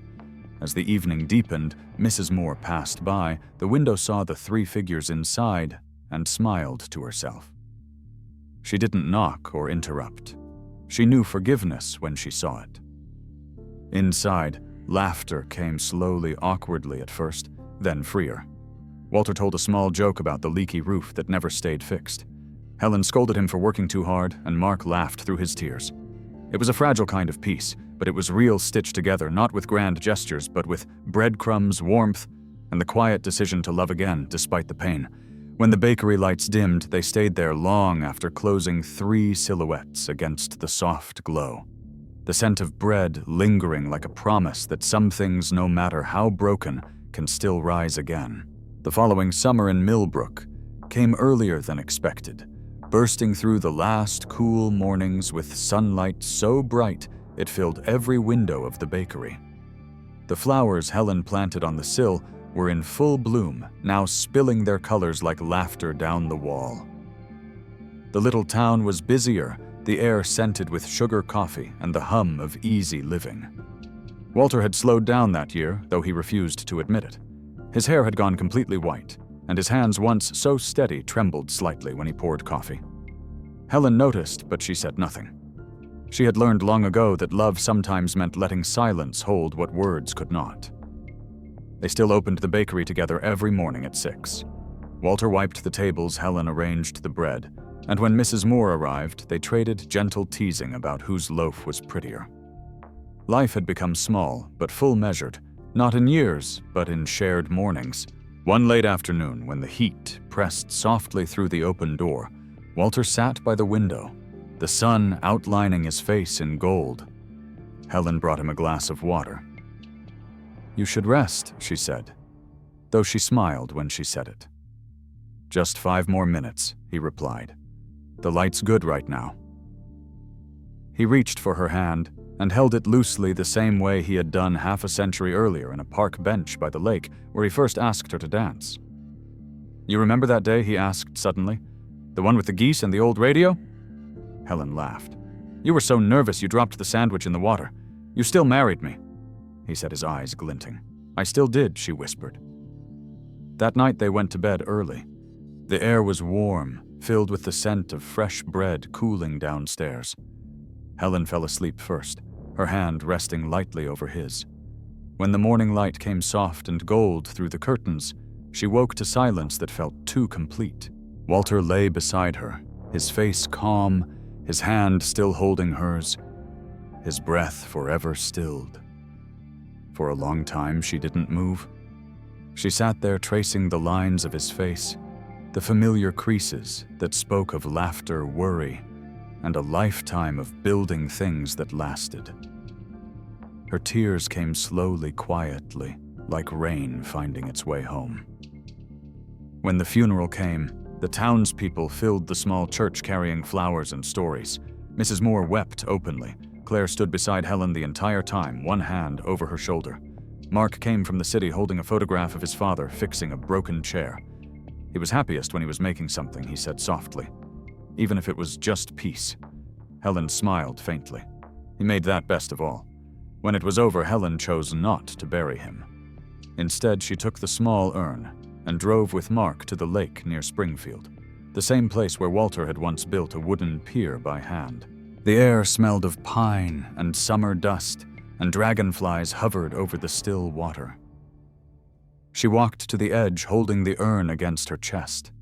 As the evening deepened, Mrs. Moore passed by, the window saw the three figures inside, and smiled to herself. She didn't knock or interrupt. She knew forgiveness when she saw it. Inside, laughter came slowly, awkwardly at first, then freer. Walter told a small joke about the leaky roof that never stayed fixed. Helen scolded him for working too hard, and Mark laughed through his tears. It was a fragile kind of peace, but it was real, stitched together, not with grand gestures, but with breadcrumbs, warmth, and the quiet decision to love again, despite the pain. When the bakery lights dimmed, they stayed there long after closing three silhouettes against the soft glow. The scent of bread lingering like a promise that some things, no matter how broken, can still rise again. The following summer in Millbrook came earlier than expected, bursting through the last cool mornings with sunlight so bright it filled every window of the bakery. The flowers Helen planted on the sill were in full bloom, now spilling their colors like laughter down the wall. The little town was busier, the air scented with sugar coffee and the hum of easy living. Walter had slowed down that year, though he refused to admit it. His hair had gone completely white, and his hands, once so steady, trembled slightly when he poured coffee. Helen noticed, but she said nothing. She had learned long ago that love sometimes meant letting silence hold what words could not. They still opened the bakery together every morning at 6. Walter wiped the tables, Helen arranged the bread, and when Mrs. Moore arrived, they traded gentle teasing about whose loaf was prettier. Life had become small, but full-measured, not in years, but in shared mornings. One late afternoon, when the heat pressed softly through the open door, Walter sat by the window, the sun outlining his face in gold. Helen brought him a glass of water. "You should rest," she said, though she smiled when she said it. "Just 5 more minutes," he replied. "The light's good right now." He reached for her hand and held it loosely the same way he had done half a century earlier in a park bench by the lake where he first asked her to dance. "You remember that day?" he asked suddenly. "The one with the geese and the old radio?" Helen laughed. "You were so nervous you dropped the sandwich in the water. You still married me," he said, his eyes glinting. "I still did," she whispered. That night they went to bed early. The air was warm, filled with the scent of fresh bread cooling downstairs. Helen fell asleep first, her hand resting lightly over his. When the morning light came soft and gold through the curtains, she woke to silence that felt too complete. Walter lay beside her, his face calm, his hand still holding hers, his breath forever stilled. For a long time she didn't move. She sat there tracing the lines of his face, the familiar creases that spoke of laughter, worry, and a lifetime of building things that lasted. Her tears came slowly, quietly, like rain finding its way home. When the funeral came, the townspeople filled the small church carrying flowers and stories. Mrs. Moore wept openly. Claire stood beside Helen the entire time, one hand over her shoulder. Mark came from the city holding a photograph of his father fixing a broken chair. He was happiest when he was making something, he said softly. Even if it was just peace. Helen smiled faintly. He made that best of all. When it was over, Helen chose not to bury him. Instead, she took the small urn and drove with Mark to the lake near Springfield, the same place where Walter had once built a wooden pier by hand. The air smelled of pine and summer dust, and dragonflies hovered over the still water. She walked to the edge, holding the urn against her chest.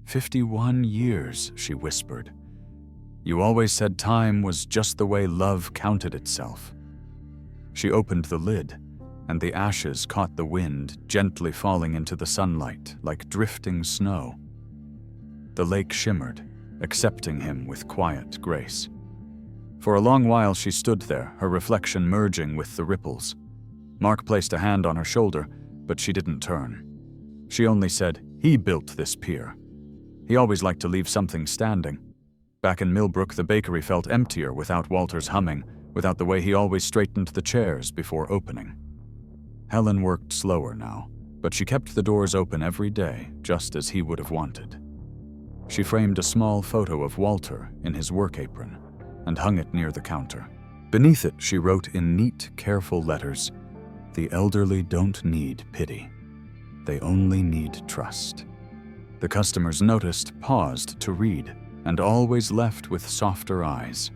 51 years, she whispered. You always said time was just the way love counted itself. She opened the lid, and the ashes caught the wind, gently falling into the sunlight like drifting snow. The lake shimmered, accepting him with quiet grace. For a long while she stood there, her reflection merging with the ripples. Mark placed a hand on her shoulder, but she didn't turn. She only said, "He built this pier." He always liked to leave something standing. Back in Millbrook, the bakery felt emptier without Walter's humming, without the way he always straightened the chairs before opening. Helen worked slower now, but she kept the doors open every day, just as he would have wanted. She framed a small photo of Walter in his work apron and hung it near the counter. Beneath it, she wrote in neat, careful letters, "The elderly don't need pity. They only need trust." The customers noticed, paused to read, and always left with softer eyes.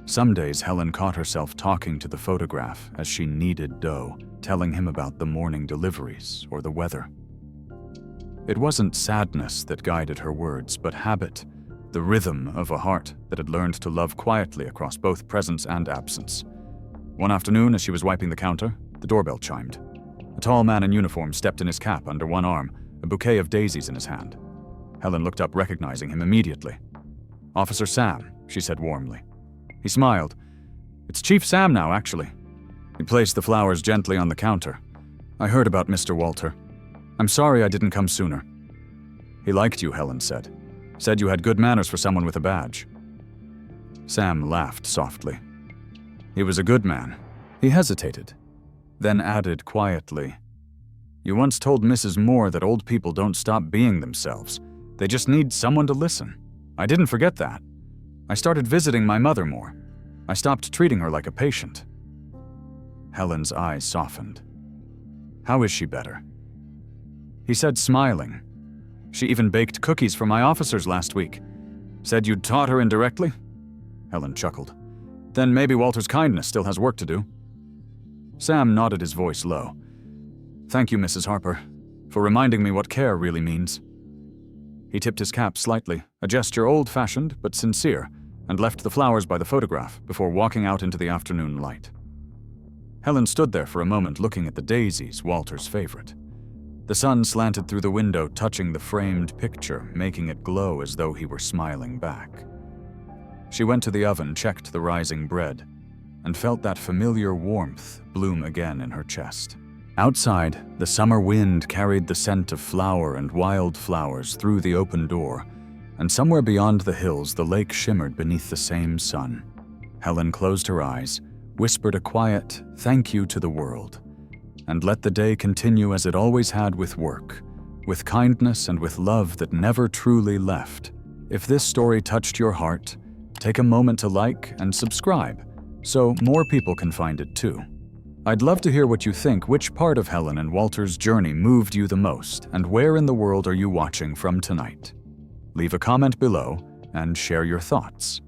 Some days Helen caught herself talking to the photograph as she kneaded dough, telling him about the morning deliveries or the weather. It wasn't sadness that guided her words, but habit, the rhythm of a heart that had learned to love quietly across both presence and absence. One afternoon, as she was wiping the counter, the doorbell chimed. A tall man in uniform stepped in his cap under one arm, a bouquet of daisies in his hand. Helen looked up, recognizing him immediately. "Officer Sam," she said warmly. He smiled. "It's Chief Sam now, actually." He placed the flowers gently on the counter. "I heard about Mr. Walter. I'm sorry I didn't come sooner." "He liked you," Helen said. "Said you had good manners for someone with a badge." Sam laughed softly. "He was a good man." He hesitated, then added quietly, "You once told Mrs. Moore that old people don't stop being themselves. They just need someone to listen. I didn't forget that. I started visiting my mother more. I stopped treating her like a patient." Helen's eyes softened. "How is she better?" He said, smiling. "She even baked cookies for my officers last week. Said you'd taught her indirectly?" Helen chuckled. "Then maybe Walter's kindness still has work to do." Sam nodded, his voice low. "Thank you, Mrs. Harper. for reminding me what care really means." He tipped his cap slightly, a gesture old-fashioned but sincere, and left the flowers by the photograph before walking out into the afternoon light. Helen stood there for a moment looking at the daisies, Walter's favorite. The sun slanted through the window, touching the framed picture, making it glow as though he were smiling back. She went to the oven, checked the rising bread, and felt that familiar warmth bloom again in her chest. Outside, the summer wind carried the scent of flower and wildflowers through the open door, and somewhere beyond the hills the lake shimmered beneath the same sun. Helen closed her eyes, whispered a quiet thank you to the world, and let the day continue as it always had, with work, with kindness and with love that never truly left. If this story touched your heart, take a moment to like and subscribe so more people can find it too. I'd love to hear what you think. Which part of Helen and Walter's journey moved you the most, and where in the world are you watching from tonight? Leave a comment below and share your thoughts.